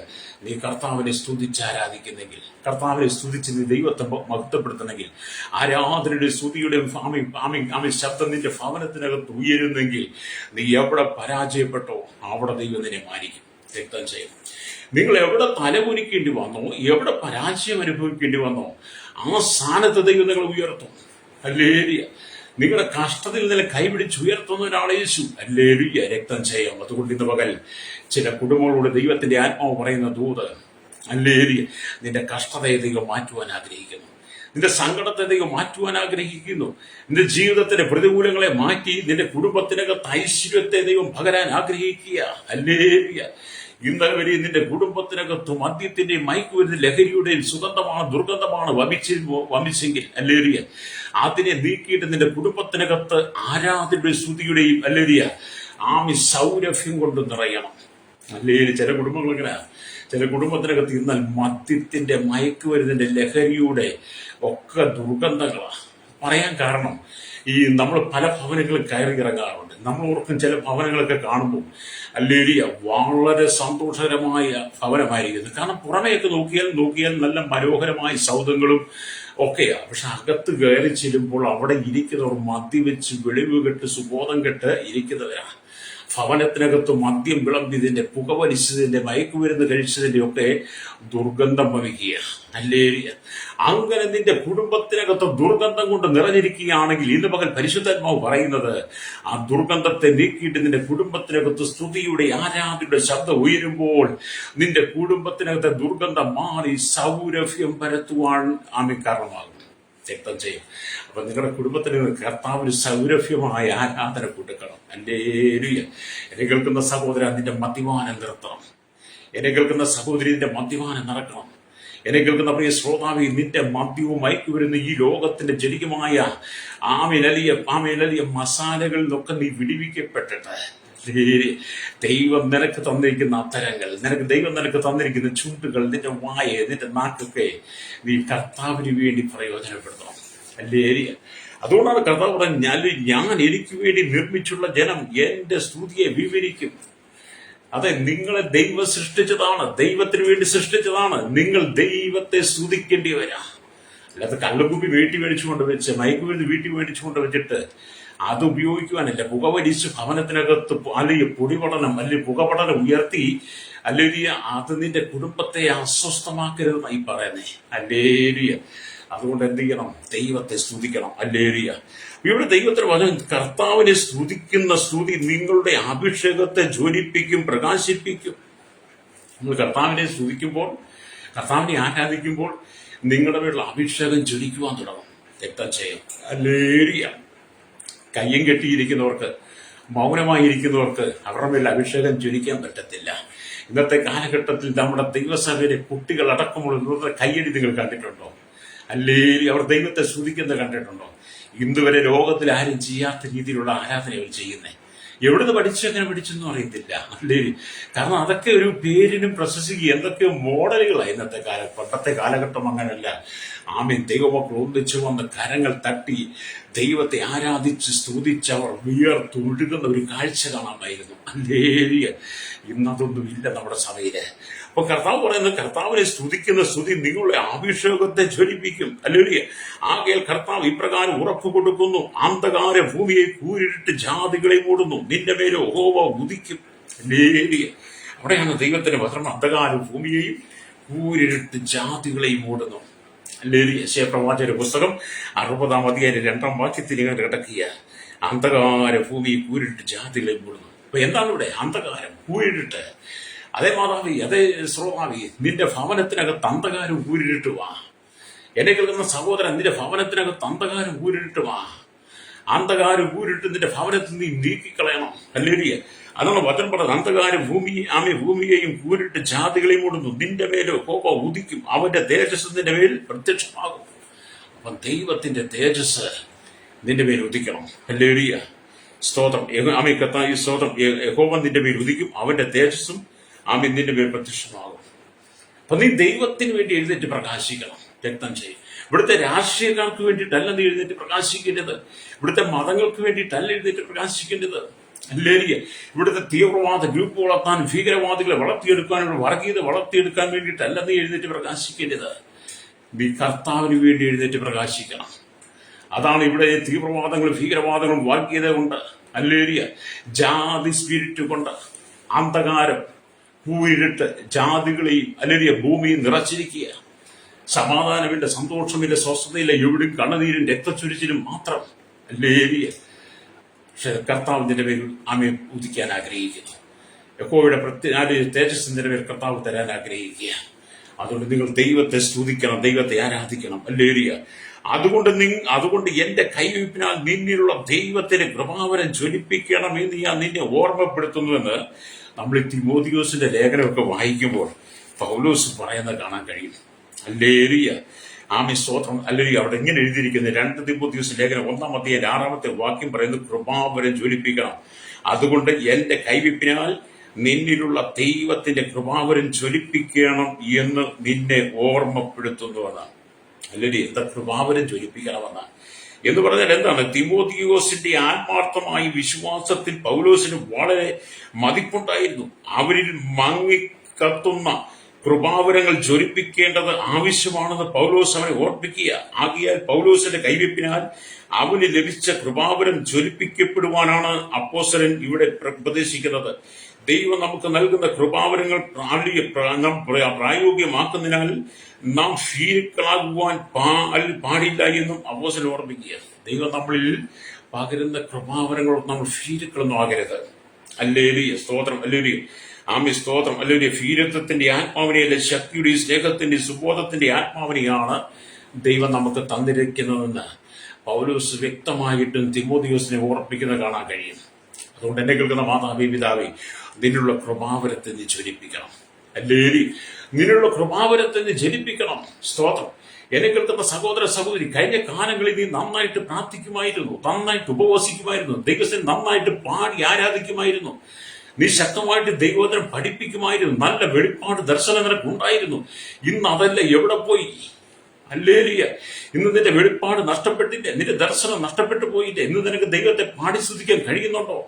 നീ കർത്താവിനെ സ്തുതിച്ച് ആരാധിക്കുന്നെങ്കിൽ, കർത്താവിനെ സ്തുതിച്ച് നീ ദൈവത്തെ മഹത്വപ്പെടുത്തണമെങ്കിൽ, ആരാധനയുടെ സ്തുതിയുടെ ശബ്ദം നിന്റെ ഭവനത്തിനകത്ത് ഉയരുന്നെങ്കിൽ, നീ എവിടെ പരാജയപ്പെട്ടോ അവിടെ ദൈവം നിന്നെ മാനിക്കും. രക്തം ചെയ്യും. നിങ്ങൾ എവിടെ തലകുനിക്കേണ്ടി വന്നോ, എവിടെ പരാജയം അനുഭവിക്കേണ്ടി വന്നോ, ആ സ്ഥാനത്ത് ദൈവം നിങ്ങൾ ഉയർത്തും. അല്ലേലൂയ. നിങ്ങളുടെ കഷ്ടത്തിൽ നിന്ന് കൈപിടിച്ച് ഉയർത്തുന്ന ഒരാളെ യേശു. അല്ലേലൂയ. രക്തം ചെയ്യാം. അതുകൊണ്ട് ഇന്ന് പകൽ ചില കുടുംബങ്ങളോട് ദൈവത്തിന്റെ ആത്മാവ് പറയുന്ന ദൂത്, അല്ലേലൂയ, നിന്റെ കഷ്ടതയെ ദൈവം മാറ്റുവാൻ ആഗ്രഹിക്കുന്നു. നിന്റെ സങ്കടത്തെ ദൈവം മാറ്റുവാൻ ആഗ്രഹിക്കുന്നു. നിന്റെ ജീവിതത്തിന്റെ പ്രതികൂലങ്ങളെ മാറ്റി നിന്റെ കുടുംബത്തിനകത്ത് ഐശ്വര്യത്തെ ദൈവം പകരാൻ ആഗ്രഹിക്കുക. അല്ലേലൂയ. ഇന്നലെ വരെ നിന്റെ കുടുംബത്തിനകത്ത് മദ്യത്തിന്റെയും മയക്കുമരുന്ന് ലഹരിയുടെയും ദുർഗന്ധമാണ് വമിച്ചെങ്കിൽ, അല്ലേലൂയ, അതിനെ നീക്കിയിട്ട് നിന്റെ കുടുംബത്തിനകത്ത് ആരാധനയുടെ സ്തുതിയുടെയും, അല്ലേലൂയ, സൗരഭ്യം കൊണ്ട് നിറയണം. അല്ലേലൂയ. ചില കുടുംബത്തിനകത്ത് ഇന്നാൽ മദ്യത്തിന്റെ മയക്കുമരുന്നിന്റെ ലഹരിയുടെ ഒക്കെ ദുർഗന്ധങ്ങളാണ്. പറയാൻ കാരണം നമ്മൾ പല ഭവനങ്ങളും കയറി ഇറങ്ങാറുണ്ട്. നമ്മൾ ഓർക്കും ചില ഭവനങ്ങളൊക്കെ കാണുമ്പോൾ അല്ലേലൂയ വളരെ സന്തോഷകരമായ ഭവനമായിരിക്കുന്നു. കാരണം പുറമേയൊക്കെ നോക്കിയാൽ നല്ല മനോഹരമായ സൗധങ്ങളും ഒക്കെയാ. പക്ഷെ അകത്ത് കയറി ചെല്ലുമ്പോൾ അവിടെ ഇരിക്കുന്നവർ മദ്യവെച്ച് വെളിവ് കെട്ട് സുബോധം കെട്ട് ഇരിക്കുന്നവരാണ്. ഭവനത്തിനകത്ത് മദ്യം വിളമ്പിയതിന്റെ, പുകവലിച്ചതിന്റെ, മയക്കുമരുന്ന് കഴിച്ചതിന്റെ ഒക്കെ ദുർഗന്ധം വമിക്കുക. അല്ലേലൂയ. അങ്ങനെ നിന്റെ കുടുംബത്തിനകത്ത് ദുർഗന്ധം കൊണ്ട് നിറഞ്ഞിരിക്കുകയാണെങ്കിൽ ഇന്ന് പകൽ പരിശുദ്ധാത്മാവ് പറയുന്നത്, ആ ദുർഗന്ധത്തെ നീക്കിയിട്ട് നിന്റെ കുടുംബത്തിനകത്ത് സ്തുതിയുടെ ആരാധനയുടെ ശബ്ദം ഉയരുമ്പോൾ നിന്റെ കുടുംബത്തിനകത്തെ ദുർഗന്ധം മാറി സൗരഭ്യം പരത്തുവാൻ കാരണമാകും. രക്തം ചെയ്യും. അപ്പൊ നിങ്ങളുടെ കുടുംബത്തിന് കർത്താവിന് സൗരഭ്യമായ ആരാധന കൊടുക്കണം. അല്ലേലൂയ. എന്നെ കേൾക്കുന്ന സഹോദരൻ, നിന്റെ മദ്യപാനം നിർത്തണം. എന്നെ കേൾക്കുന്ന സഹോദരി, നിന്റെ മദ്യപാനം നടക്കണം. എന്നെ കേൾക്കുന്ന പ്രിയ ശ്രോതാവി, നിന്റെ മദ്യവും മയക്കുമരുന്ന് ഈ ലോകത്തിന്റെ ജനികമായ ആമിലലിയ മസാലകളിൽ നിന്നൊക്കെ നീ വിടിവിക്കപ്പെട്ടിട്ട് ദൈവം നിനക്ക് തന്നിരിക്കുന്ന അത്തരങ്ങൾ, ദൈവം നിനക്ക് തന്നിരിക്കുന്ന ചുണ്ടുകൾ, നിന്റെ വായ, നിന്റെ നാക്കൊക്കെ നീ കർത്താവിന് വേണ്ടി പ്രയോജനപ്പെടുത്തണം. അല്ലേലൂയ. അതുകൊണ്ടാണ് കർത്താവ് പറഞ്ഞത്, ഞാൻ എനിക്ക് വേണ്ടി നിർമ്മിച്ചുള്ള ജനം എന്റെ സ്തുതിയെ വിവരിക്കും. അതെ, നിങ്ങളെ ദൈവം സൃഷ്ടിച്ചതാണ്, ദൈവത്തിന് വേണ്ടി സൃഷ്ടിച്ചതാണ്. നിങ്ങൾ ദൈവത്തെ സ്തുതിക്കേണ്ടിവരാ. അല്ലാതെ കള്ളുകുപ്പി വീട്ടിൽ മേടിച്ചുകൊണ്ട് വെച്ച്, മയക്കുമരുന്ന് വീട്ടിൽ മേടിച്ചുകൊണ്ട് വെച്ചിട്ട് അത് ഉപയോഗിക്കുവാനല്ല. പുകവലിച്ച് ഭവനത്തിനകത്ത് അല്ലെങ്കിൽ പൊടിപടനം അല്ലെങ്കിൽ പുകപടനം ഉയർത്തി, അല്ലെങ്കിൽ അത് നിന്റെ കുടുംബത്തെ അസ്വസ്ഥമാക്കരുതെന്നായി പറയുന്നേ. അല്ലേലൂയ. അതുകൊണ്ട് എന്ത് ചെയ്യണം? ദൈവത്തെ സ്തുതിക്കണം. അല്ലേലൂയ. ഇവിടെ ദൈവത്തിന് പറഞ്ഞു, കർത്താവിനെ സ്തുതിക്കുന്ന സ്തുതി നിങ്ങളുടെ അഭിഷേകത്തെ ജ്വലിപ്പിക്കും, പ്രകാശിപ്പിക്കും. നിങ്ങൾ കർത്താവിനെ സ്തുതിക്കുമ്പോൾ, കർത്താവിനെ ആരാധിക്കുമ്പോൾ നിങ്ങളുടെ മേലുള്ള അഭിഷേകം ജ്വലിക്കുവാൻ തുടങ്ങും. രക്തം ചെയ്യും. അല്ലേലൂയ. കയ്യും കെട്ടിയിരിക്കുന്നവർക്ക്, മൗനമായിരിക്കുന്നവർക്ക് അവരുടെ മേൽ അഭിഷേകം ജ്വലിക്കാൻ പറ്റത്തില്ല. ഇന്നത്തെ കാലഘട്ടത്തിൽ നമ്മുടെ ദൈവസഭയിലെ കുട്ടികൾ അടക്കമുള്ള കയ്യടി നിങ്ങൾ കണ്ടിട്ടുണ്ടോ? അല്ലെങ്കിൽ അവർ ദൈവത്തെ സ്തുതിക്കുന്നത് കണ്ടിട്ടുണ്ടോ? ഇന്നുവരെ ലോകത്തിൽ ആരും ചെയ്യാത്ത രീതിയിലുള്ള ആരാധനകൾ ചെയ്യുന്നേ. എവിടുന്ന് പഠിച്ചെങ്ങനെ പഠിച്ചെന്നും അറിയത്തില്ല അല്ലേ? കാരണം അതൊക്കെ ഒരു പേരിനും പ്രശസ്തിക്ക് എന്തൊക്കെയോ മോഡലുകളാണ് ഇന്നത്തെ കാലം. പണ്ടത്തെ കാലഘട്ടം അങ്ങനല്ല. ആമേൻ. ദൈവമക്കൾ ഒന്നിച്ചു വന്ന് കരങ്ങൾ തട്ടി ദൈവത്തെ ആരാധിച്ച് സ്തുതിച്ചവർ വിയർത്തൊഴുകുന്ന ഒരു കാഴ്ച കാണാമായിരുന്നു. അല്ലേലൂയ. ഇന്നതൊന്നുമില്ല നമ്മുടെ സഭയില്. അപ്പൊ കർത്താവ് പറയുന്നത്, കർത്താവിനെ സ്തുതിക്കുന്ന സ്തുതി നിങ്ങളുടെ അഭിഷേകത്തെ ജ്വലിപ്പിക്കും. അല്ലേലൂയ. ആകയാൽ കർത്താവ് ഇപ്രകാരം ഉറപ്പ് കൊടുക്കുന്നു, അന്ധകാര ഭൂമിയെ കൂരിട്ട് ജാതികളെ മൂടുന്നു, നിന്റെ മേലെ യഹോവ ഉദിക്കും. അല്ലേലൂയ. അവിടെയാണ് ദൈവത്തിന്റെ വചനം, അന്ധകാര ഭൂമിയെയും കൂരിട്ട് ജാതികളെയും മൂടുന്നു. അല്ലേലൂയ. യെശയ്യാ പുസ്തകം 60-ാം അധ്യായം 2-ാം വാക്യത്തിൽ ഇങ്ങനെ കിടക്കുക, അന്ധകാര ഭൂമിയെ കൂരിട്ട് ജാതികളെ മൂടുന്നു. അപ്പൊ എന്താണ് ഇവിടെ അന്ധകാരം? കൂരിട്ട്. അതേ മാതാവി, അതേ ശ്രോതാവി, നിന്റെ ഭവനത്തിനകത്ത് അന്ധകാരം കൂരിട്ട് വാ. എന്നെ കേൾക്കുന്ന സഹോദരൻ, നിന്റെ ഭവനത്തിനകത്ത് അന്ധകാരം കൂരിട്ട് വാ. അന്ധകാരം കൂരിട്ട് നിന്റെ ഭവനത്തിൽ നീ നീക്കിക്കളയണം. ഹല്ലേലൂയ. അതാണ് വചനം പറഞ്ഞത്, അന്ധകാര ഭൂമിയെയും കൂരിട്ട് ജാതികളെയും മൂടുന്നു, നിന്റെ മേലെ യഹോവ ഉദിക്കും, അവന്റെ തേജസ് നിന്റെ മേൽ പ്രത്യക്ഷമാകും. അപ്പം ദൈവത്തിന്റെ തേജസ് നിന്റെ മേൽ ഉദിക്കണം. ഹല്ലേലൂയ. സ്തോത്രം. കർത്താവേ സ്തോത്രം. യഹോവ നിന്റെ മേൽ ഉദിക്കും, അവന്റെ തേജസ്സും നിന്റെ മേൽ പ്രത്യക്ഷമാകും. അപ്പൊ നീ ദൈവത്തിന് വേണ്ടി എഴുന്നേറ്റ് പ്രകാശിക്കണം. രക്തം ചെയ്യും. ഇവിടുത്തെ രാഷ്ട്രീയക്കാർക്ക് വേണ്ടിയിട്ടല്ല നീ എഴുന്നേറ്റ് പ്രകാശിക്കേണ്ടത്. ഇവിടുത്തെ മതങ്ങൾക്ക് വേണ്ടിയിട്ടല്ല എഴുന്നേറ്റ് പ്രകാശിക്കേണ്ടത്. അല്ലേലൂയ. ഇവിടുത്തെ തീവ്രവാദ ഗ്രൂപ്പ് വളർത്താൻ, ഭീകരവാദികളെ വളർത്തിയെടുക്കാൻ, വർഗീയത വളർത്തിയെടുക്കാൻ വേണ്ടിയിട്ടല്ല നീ എഴുന്നേറ്റ് പ്രകാശിക്കേണ്ടത്. നീ കർത്താവിന് വേണ്ടി എഴുന്നേറ്റ് പ്രകാശിക്കണം. അതാണ് ഇവിടെ തീവ്രവാദങ്ങളും ഭീകരവാദങ്ങളും വർഗീയത കൊണ്ട്, അല്ലേലൂയ, ജാതി സ്പിരിറ്റ് കൊണ്ട്, അന്ധകാരം കൂരിട്ട് ജാതികളെയും അല്ലേലൂയ ഭൂമിയും നിറച്ചിരിക്കുക. സമാധാനമില്ല, സന്തോഷമില്ല, സ്വസ്ഥതയില്ല, എവിടെയും കണ്ണുനീരും രക്തച്ചൊരിച്ചിലും മാത്രം. അല്ലേലൂയ. പക്ഷെ കർത്താവ് നിന്റെ പേരിൽ ആമേൻ ഉദിക്കാൻ ആഗ്രഹിക്കുന്നു. യഹോവയുടെ തേജസ് നിന്റെ പേരിൽ കർത്താവ് തരാൻ ആഗ്രഹിക്കുക. അതുകൊണ്ട് നിങ്ങൾ ദൈവത്തെ സ്തുതിക്കണം, ദൈവത്തെ ആരാധിക്കണം. അല്ലേലൂയ. അതുകൊണ്ട് എന്റെ കൈവയ്പിനാൽ നിന്നിലുള്ള ദൈവത്തിന്റെ കൃപാവരം ജ്വലിപ്പിക്കണമെന്ന് ഞാൻ നിന്നെ ഓർമ്മപ്പെടുത്തുന്നുവെന്ന് നമ്മൾ ഈ തിമോഥെയോസിന്റെ ലേഖനമൊക്കെ വായിക്കുമ്പോൾ പൗലോസ് പറയുന്നത് കാണാൻ കഴിയും. ഹല്ലേലൂയ. സ്തോത്രം. ഹല്ലേലൂയ. അവിടെ ഇങ്ങനെ എഴുതിയിരിക്കുന്നത്, 2 തിമോഥെയോസ് ലേഖനം 1-ാം അധ്യായം 6-ാമത്തെ വാക്യം പറയുന്നത്, കൃപാവരം ജ്വലിപ്പിക്കണം. അതുകൊണ്ട് എന്റെ കൈവയ്പിനാൽ നിന്നിലുള്ള ദൈവത്തിന്റെ കൃപാവരം ജ്വലിപ്പിക്കണം എന്ന് നിന്നെ ഓർമ്മപ്പെടുത്തുന്നുവെന്നാണ്. അല്ലെങ്കിൽ എന്താ കൃപാവരം ജ്വലിപ്പിക്കണമെന്നാണ് എന്ന് പറഞ്ഞാൽ എന്താണ്? തിമോഥെയോസിന്റെ ആത്മാർത്ഥമായ വിശ്വാസത്തിൽ പൗലോസിന് വളരെ മതിപ്പുണ്ടായിരുന്നു. അവരിൽ മങ്ങിക്കത്തുന്ന കൃപാവരങ്ങൾ ജ്വലിപ്പിക്കേണ്ടത് ആവശ്യമാണെന്ന് പൗലോസ് അവനെ ഓർപ്പിക്കുക. ആകിയാൽ പൗലോസിന്റെ കൈവയ്പിനാൽ അവന് ലഭിച്ച കൃപാവരം ജ്വലിപ്പിക്കപ്പെടുവാനാണ് അപ്പോസ്തലൻ ഇവിടെ ഉപദേശിക്കുന്നത്. ദൈവം നമുക്ക് നൽകുന്ന കൃപാവരങ്ങൾ പ്രായോഗികമാക്കുന്നതിനാൽ നാം ക്ഷീണികളാകുവാൻ പാടില്ല എന്നും അപ്പോസ്തലൻ ഓർമ്മിക്കുക. ദൈവം നമ്മളിൽ പകരുന്ന കൃപാവരങ്ങൾ നമ്മൾ ക്ഷീണികളൊന്നും ആകരുത്. ഹല്ലേലൂയ. സ്തോത്രം. ഹല്ലേലൂയ. സ്തോത്രം. ഹല്ലേലൂയ. ഭീരത്വത്തിന്റെ ആത്മാവിനെയല്ല, ശക്തിയുടെയും സ്നേഹത്തിന്റെയും സുബോധത്തിന്റെ ആത്മാവിനെയാണ് ദൈവം നമുക്ക് തന്നിരിക്കുന്നതെന്ന് പൗലോസ് വ്യക്തമായിട്ടും തിമോഥെയോസിനെ ഓർപ്പിക്കുന്നത് കാണാൻ കഴിയും. അതുകൊണ്ട് എന്നെ കേൾക്കുന്ന മാതാവേ, പിതാവേ, നിന്നുള്ള കൃപാവരത്തെ നീ ജ്വലിപ്പിക്കണം. ഹല്ലേലൂയ. നിന്നുള്ള കൃപാവരത്തെ നീ ജ്വലിപ്പിക്കണം. സ്തോത്രം. എന്നെ കേൾക്കുന്ന സഹോദര സഹോദരി, കഴിഞ്ഞ കാലങ്ങളിൽ നീ നന്നായിട്ട് പ്രാർത്ഥിക്കുമായിരുന്നു, നന്നായിട്ട് ഉപവസിക്കുമായിരുന്നു, ദൈവത്തെ നന്നായിട്ട് പാടി ആരാധിക്കുമായിരുന്നു, നീ ശക്തമായിട്ട് ദൈവവചനം പഠിപ്പിക്കുമായിരുന്നു, നല്ല വെളിപ്പാട് ദർശനം നിനക്ക് ഉണ്ടായിരുന്നു. ഇന്ന് അതല്ല, എവിടെ പോയി? ഹല്ലേലൂയ. ഇന്ന് നിന്റെ വെളിപ്പാട് നഷ്ടപ്പെട്ടില്ല, നിന്റെ ദർശനം നഷ്ടപ്പെട്ടു പോയില്ല. ഇന്ന് നിനക്ക് ദൈവത്തെ പാടി സ്തുതിക്കാൻ കഴിയുന്നുണ്ടോ?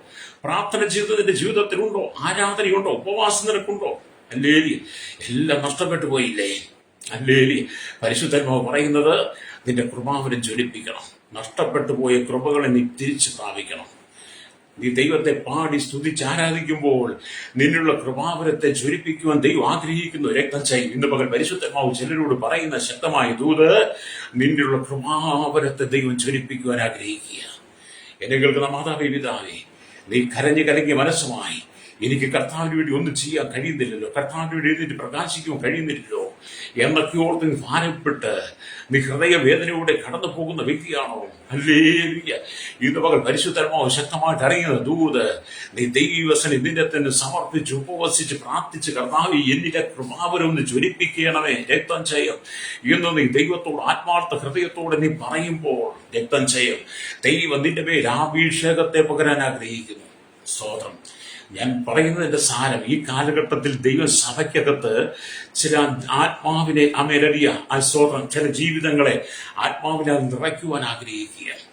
പ്രാർത്ഥന ജീവിതം നിന്റെ ജീവിതത്തിലുണ്ടോ? ആരാധനയുണ്ടോ? ഉപവാസം നിനക്കുണ്ടോ? ഹല്ലേലൂയ. എല്ലാം നഷ്ടപ്പെട്ടു പോയില്ലേ? ഹല്ലേലൂയ. പരിശുദ്ധാത്മാവ് പറയുന്നത്, നിന്റെ കൃപാവരം ജ്വലിപ്പിക്കണം. നഷ്ടപ്പെട്ടു പോയ കൃപകളെ നീ തിരിച്ചു പ്രാപിക്കണം. നീ ദൈവത്തെ പാടി സ്തുതിച്ച് ആരാധിക്കുമ്പോൾ നിന്നുള്ള കൃപാവരത്തെ ജ്വലിപ്പിക്കുവാൻ ദൈവം ആഗ്രഹിക്കുന്നു. രക്തം ചെയ്യും. ഇന്ന് പകൽ പരിശുദ്ധാത്മാവ് ചിലരോട് പറയുന്ന ശക്തമായ ദൂത്, നിന്നുള്ള കൃപാവരത്തെ ദൈവം ജ്വലിപ്പിക്കുവാൻ ആഗ്രഹിക്കുക. എന്നെ കേൾക്കുന്ന മാതാവേ, പിതാവേ, നീ കരഞ്ഞു കലങ്ങിയ മനസ്സുമായി എനിക്ക് കർത്താവിന് വേണ്ടി ഒന്നും ചെയ്യാൻ കഴിയുന്നില്ലല്ലോ, കർത്താവിന് വേണ്ടി എഴുന്നേറ്റ് പ്രകാശിക്കുവാൻ കഴിയുന്നില്ലല്ലോ എന്നൊക്കെ ഓർത്ത് നീ ഭാരപ്പെട്ട് നീ ഹൃദയവേദനയോടെ കടന്നു പോകുന്ന വ്യക്തിയാണോ? ഹല്ലേലൂയ. ഇന്ന് പകൽ പരിശുദ്ധാത്മാവ് ശക്തമായിട്ട് അറിയുന്ന ദൂത്, നീ ദൈവസനെ നിന്നെ തന്നെ സമർപ്പിച്ച് ഉപവസിച്ച് പ്രാർത്ഥിച്ച്, കർത്താവേ, എന്നിലെ കൃപാവരം ഒന്ന് ജ്വലിപ്പിക്കണമേ, രക്തം ചെയ്യും എന്ന് നീ ദൈവത്തോട് ആത്മാർത്ഥ ഹൃദയത്തോടെ നീ പറയുമ്പോൾ രക്തം ചെയ്യും. ദൈവം നിന്റെ മേൽ അഭിഷേകത്തെ പകരാൻ ആഗ്രഹിക്കുന്നു. സ്തോത്രം. ഞാൻ പറയുന്നതിന്റെ സാരം, ഈ കാലഘട്ടത്തിൽ ദൈവസഭയ്ക്കകത്ത് ചില ആത്മാവിനെ അമേലറിയ സ്തോത്രം, ചില ജീവിതങ്ങളെ ആത്മാവിനെ നിറയ്ക്കുവാൻ ആഗ്രഹിക്കുക.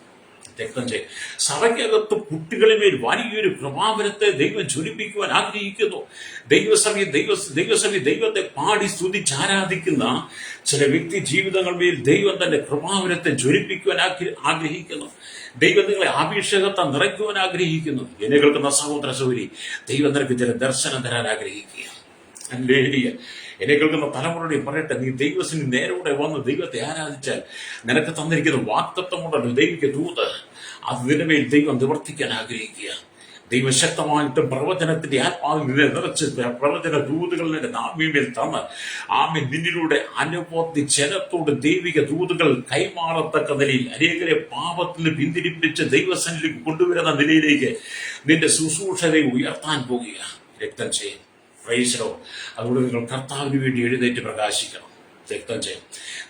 രക്തം ചെയ്യും. സഭയ്ക്കകത്ത് കുട്ടികളിൽ മേൽ വലിയൊരു പ്രഭാവനത്തെ ദൈവം ജ്വലിപ്പിക്കുവാൻ ആഗ്രഹിക്കുന്നു. ദൈവത്തെ പാടി സ്തുതിച്ച് ആരാധിക്കുന്ന ചില വ്യക്തി ജീവിതങ്ങൾ മേൽ ദൈവം തന്റെ പ്രഭാവനത്തെ ജ്വലിപ്പിക്കുവാൻ ആഗ്രഹിക്കുന്നു. ദൈവം നിങ്ങളെ അഭിഷേകത്തെ നിറയ്ക്കുവാൻ ആഗ്രഹിക്കുന്നു. എന്നെ കേൾക്കുന്ന സഹോദര സഹോദരി, ദൈവം നിനക്ക് ചില ദർശനം തരാൻ ആഗ്രഹിക്കുക. ഹല്ലേലൂയ. എന്നെ കേൾക്കുന്ന തലമുറയോട് പറയട്ടെ, നീ ദൈവത്തിന് നേരോടെ വന്ന് ദൈവത്തെ ആരാധിച്ചാൽ നിനക്ക് തന്നിരിക്കുന്ന വാഗ്ദത്തമുണ്ടല്ലോ, ദൈവിക ദൂത്, അതിന്റെ മേൽ ദൈവം നിവർത്തിക്കാൻ ആഗ്രഹിക്കുക. ദൈവശക്തമായിട്ടും പ്രവചനത്തിന്റെ ആത്മാവിൽ നിന്നെ നിറച്ച് പ്രവചന ദൂതുകൾ നിന്റെ നാമ്യമേൽ തന്ന് നിന്നിലൂടെ അനുഭവത്തി ജനത്തോട് ദൈവിക ദൂതുകൾ കൈമാറത്തക്ക നിലയിൽ അനേകരെ പാപത്തിൽ പിന്തിരിപ്പിച്ച് ദൈവസന്നിധിയിലേക്ക് കൊണ്ടുവരുന്ന നിലയിലേക്ക് നിന്റെ ശുശ്രൂഷയെ ഉയർത്താൻ പോകുക. രക്തം ചെയ്യും. പ്രൈസലോ. അതുകൊണ്ട് നിങ്ങൾ കർത്താവിന് വേണ്ടി എഴുന്നേറ്റ് പ്രകാശിക്കണം. രക്തം ചെയ്യും.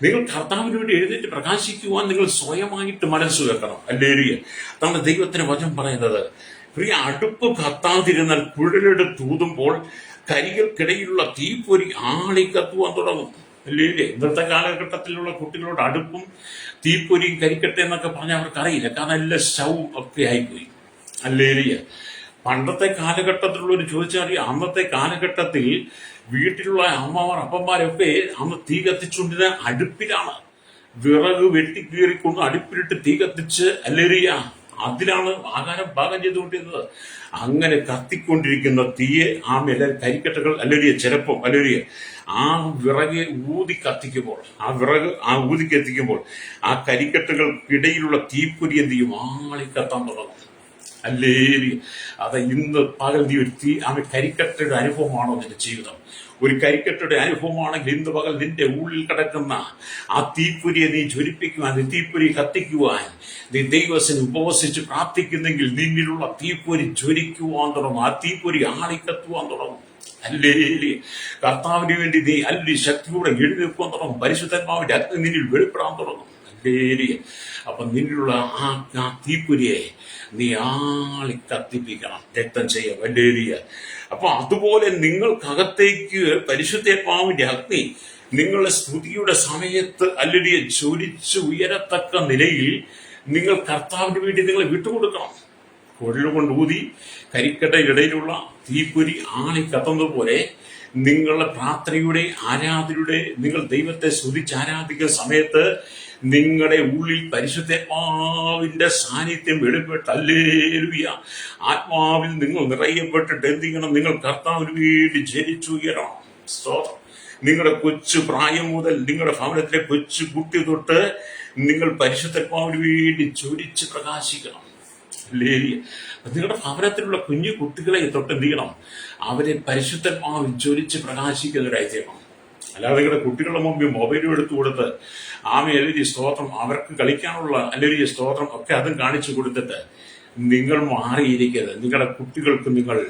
നിങ്ങൾ കർത്താവിന് വേണ്ടി എഴുന്നേറ്റ് പ്രകാശിക്കുവാൻ നിങ്ങൾ സ്വയമായിട്ട് മനസ്സ് വെക്കണം. ഹല്ലേലൂയ. അതാണ് ദൈവത്തിന് വചനം പറയുന്നത്. പ്രിയ, അടുപ്പ് കത്താതിരുന്നാൽ കുഴലെടുത്ത് ഊതുമ്പോൾ കരികൾക്കിടയിലുള്ള തീപ്പൊരി ആളിക്കത്തുവാൻ തുടങ്ങും. ഹല്ലേലൂയ. ഇന്നത്തെ കാലഘട്ടത്തിലുള്ള കുട്ടികളോട് അടുപ്പും തീപ്പൊരിയും കരിക്കട്ടെ എന്നൊക്കെ പറഞ്ഞാൽ അവർക്കറിയില്ല. കാരണം എല്ലാം സ്റ്റൗവും ഒക്കെ ആയിപ്പോയി. ഹല്ലേലൂയ. പണ്ടത്തെ കാലഘട്ടത്തിലുള്ളവർ ചോദിച്ചാൽ, അന്നത്തെ കാലഘട്ടത്തിൽ വീട്ടിലുള്ള അമ്മമാർ അപ്പന്മാരൊക്കെ അന്ന് തീ കത്തിച്ചുകൊണ്ടിരുന്ന അടുപ്പിലാണ്. വിറക് വെട്ടിക്കീറിക്കൊണ്ട് അടുപ്പിലിട്ട് തീ കത്തിച്ച് ഹല്ലേലൂയ അതിലാണ് ആഹാരം പാകം ചെയ്തുകൊണ്ടിരുന്നത്. അങ്ങനെ കത്തിക്കൊണ്ടിരിക്കുന്ന തീയെ എല്ലാവരും കരിക്കട്ടകൾ ഹല്ലേലൂയ ചിലപ്പം ഹല്ലേലൂയ ആ വിറകെ ഊതി കത്തിക്കുമ്പോൾ, ഊതി കത്തിക്കുമ്പോൾ ആ കരിക്കട്ടകൾക്കിടയിലുള്ള തീപ്പൊരി എന്ത് ചെയ്യും? ആളിക്കത്താൻ തുടങ്ങും. ഹല്ലേലൂയ. അത് ഇന്ന് പകൽ നീ ഒരു കരിക്കട്ടയുടെ അനുഭവമാണോ നിന്റെ ജീവിതം? ഒരു കരിക്കട്ടയുടെ അനുഭവമാണെങ്കിൽ ഇന്ന് പകൽ നിന്റെ ഉള്ളിൽ കിടക്കുന്ന ആ തീപ്പൊരിയെ നീ ജ്വലിപ്പിക്കുവാൻ, തീപ്പൊരി കത്തിക്കുവാൻ നീ ദൈവത്തിന് ഉപവസിച്ച് പ്രാർത്ഥിക്കുന്നെങ്കിൽ നിന്നിലുള്ള തീപ്പൊരി ജ്വലിക്കുവാൻ തുടങ്ങും. ആ തീപ്പൊരി ആളിക്കത്തുവാൻ തുടങ്ങും. ഹല്ലേലൂയ. കർത്താവിന് വേണ്ടി നീ ശക്തിയോടെ എഴുന്നേൽക്കുവാൻ തുടങ്ങും. പരിശുദ്ധാത്മാവിന്റെ അഗ്നി നിന്നിൽ വെളിപ്പെടാൻ തുടങ്ങും. ഹല്ലേലൂയ. അപ്പൊ നിന്നിലുള്ള ആ തീപ്പൊരിയെ നീ ആളി കത്തിപ്പിക്കണം. രക്തം ചെയ്യാം. ഹല്ലേലൂയ. അപ്പൊ അതുപോലെ നിങ്ങൾക്കകത്തേക്ക് പരിശുദ്ധാത്മാവിന്റെ അഗ്നി നിങ്ങളുടെ സ്തുതിയുടെ സമയത്ത് ഹല്ലേലൂയ ജ്വലിച്ച് ഉയരത്തക്ക നിലയിൽ നിങ്ങൾ കർത്താവിന് വേണ്ടി നിങ്ങളെ വിട്ടുകൊടുക്കണം. കുഴലുകൊണ്ട് ഊതി കരിക്കട്ടയുടെ ഇടയിലുള്ള തീപ്പൊരി ആളി കത്തുന്നത് പോലെ നിങ്ങളുടെ പ്രാർത്ഥനയുടെ ആരാധനയുടെ നിങ്ങൾ ദൈവത്തെ സ്തുതിച്ച് ആരാധിക്കുന്ന സമയത്ത് നിങ്ങളുടെ ഉള്ളിൽ പരിശുദ്ധാത്മാവിന്റെ സാന്നിധ്യം വെളിപ്പെട്ട് ഹല്ലേലൂയ ആത്മാവിൽ നിങ്ങൾ നിറയപ്പെട്ടിട്ട് എന്ത് ചെയ്യണം? നിങ്ങൾ കർത്താവിന് വേണ്ടി ജനിച്ചുയരണം. സ്തോത്രം. നിങ്ങളുടെ കൊച്ചു പ്രായം മുതൽ നിങ്ങളുടെ ഭവനത്തിലെ കൊച്ചു കുട്ടി തൊട്ട് നിങ്ങൾ പരിശുദ്ധാത്മാവിന് വേണ്ടി ജ്വലിച്ച് പ്രകാശിക്കണം. ഹല്ലേലൂയ. നിങ്ങളുടെ ഭവനത്തിലുള്ള കുഞ്ഞു കുട്ടികളെ തൊട്ട് എന്ത് ചെയ്യണം? അവരെ പരിശുദ്ധാത്മാവിൽ ജ്വലിച്ച് പ്രകാശിക്കുന്നവരായി തീരണം. അല്ലാതെ നിങ്ങളുടെ കുട്ടികളുടെ മുമ്പിൽ മൊബൈലും എടുത്തു കൊടുത്ത് അല്ലെങ്കിൽ സ്തോത്രം അവർക്ക് കളിക്കാനുള്ള അല്ലെങ്കിൽ സ്തോത്രം ഒക്കെ അതും കാണിച്ചു കൊടുത്തിട്ട് നിങ്ങൾ മാറിയിരിക്കരുത്. നിങ്ങളുടെ കുട്ടികൾക്ക് നിങ്ങൾ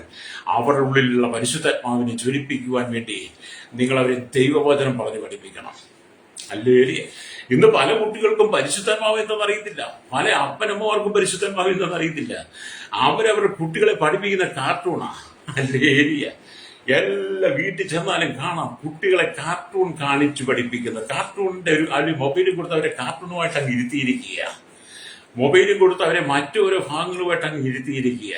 അവരുടെ ഉള്ളിലുള്ള പരിശുദ്ധാത്മാവിനെ ജ്വലിപ്പിക്കുവാൻ വേണ്ടി നിങ്ങൾ അവരെ ദൈവവചനം പറഞ്ഞു പഠിപ്പിക്കണം. ഹല്ലേലൂയ. ഇന്ന് പല കുട്ടികൾക്കും പരിശുദ്ധാത്മാവ് എന്തെന്ന് അറിയത്തില്ല. പല അപ്പനമ്മമാർക്കും പരിശുദ്ധാത്മാവ് എന്തെന്ന് അറിയത്തില്ല. അവരവരുടെ കുട്ടികളെ പഠിപ്പിക്കുന്ന കാർട്ടൂണാ. ഹല്ലേലൂയ. എല്ലാ വീട്ടിൽ ചെന്നാലും കാണാം കുട്ടികളെ കാർട്ടൂൺ കാണിച്ചു പഠിപ്പിക്കുന്നത്. കാർട്ടൂണിന്റെ മൊബൈലും കൊടുത്ത് അവരെ കാർട്ടൂണുമായിട്ട് അങ്ങ് ഇരുത്തിയിരിക്കുക. മൊബൈലും കൊടുത്ത് അവരെ മറ്റോരോ ഭാഗങ്ങളുമായിട്ട് അങ്ങ് ഇരുത്തിയിരിക്കുക.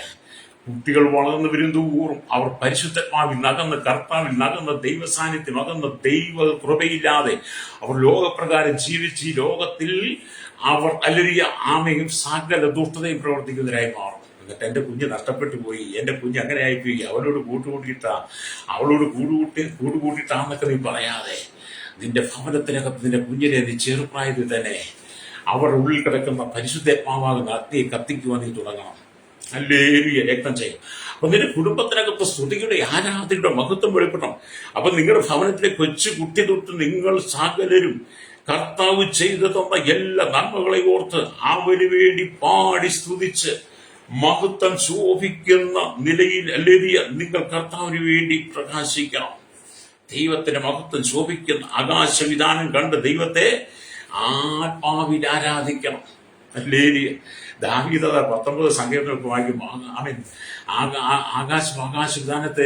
കുട്ടികൾ വളർന്നു വരുന്തോറും അവർ പരിശുദ്ധാത്മാവിൽ നകന്ന്, കർത്താവിൽ നകന്ന്, ദൈവസാന്നിധ്യം നകന്ന്, ദൈവ കൃപയില്ലാതെ അവർ ലോകപ്രകാരം ജീവിച്ച് ഈ ലോകത്തിൽ അവർ ഹല്ലേലൂയ ആമയും സകല ദുഷ്ടതയും പ്രവർത്തിക്കുന്നവരായി മാറും. എന്നിട്ട് എന്റെ കുഞ്ഞ് നഷ്ടപ്പെട്ടു പോയി, എന്റെ കുഞ്ഞ് അങ്ങനെ ആയിപ്പോയി, അവളോട് കൂടുകൂട്ടിയിട്ടാന്നൊക്കെ നീ പറയാതെ നിന്റെ ഭവനത്തിനകത്ത് നിന്റെ കുഞ്ഞിനെ നീ ചെറുപ്രായത്തിൽ തന്നെ അവർ ഉള്ളിൽ കിടക്കുന്ന പരിശുദ്ധാത്മാവാകുന്ന അഗ്നിയെ കത്തിക്കുവാൻ നീ തുടങ്ങണം. ഹല്ലേലൂയ. രക്തം ചെയ്യും. അപ്പൊ നിന്റെ കുടുംബത്തിനകത്ത് സ്തുതിയുടെ ആരാധനയുടെ മഹത്വം വെളിപ്പെടണം. അപ്പൊ നിങ്ങളുടെ ഭവനത്തിലെ കൊച്ചു കുട്ടി തൊട്ട് നിങ്ങൾ സകലരും കർത്താവ് ചെയ്തു തന്ന എല്ലാ നന്മകളെ ഓർത്ത് അവന് വേണ്ടി പാടി സ്തുതിച്ച് മഹത്വം ശോഭിക്കുന്ന നിലയിൽ ഹല്ലേലൂയ നിങ്ങൾ കർത്താവിന് വേണ്ടി പ്രകാശിക്കണം. ദൈവത്തിന്റെ മഹത്വം ശോഭിക്കുന്ന ആകാശവിധാനം കണ്ട് ദൈവത്തെ ആത്മാവിൽ ആരാധിക്കണം. ഹല്ലേലൂയ. ദാവീദ് 19 സങ്കീർത്തനമൊക്കെ വായിക്കുമ്പോൾ ആമേൻ ആകാശവിധാനത്തെ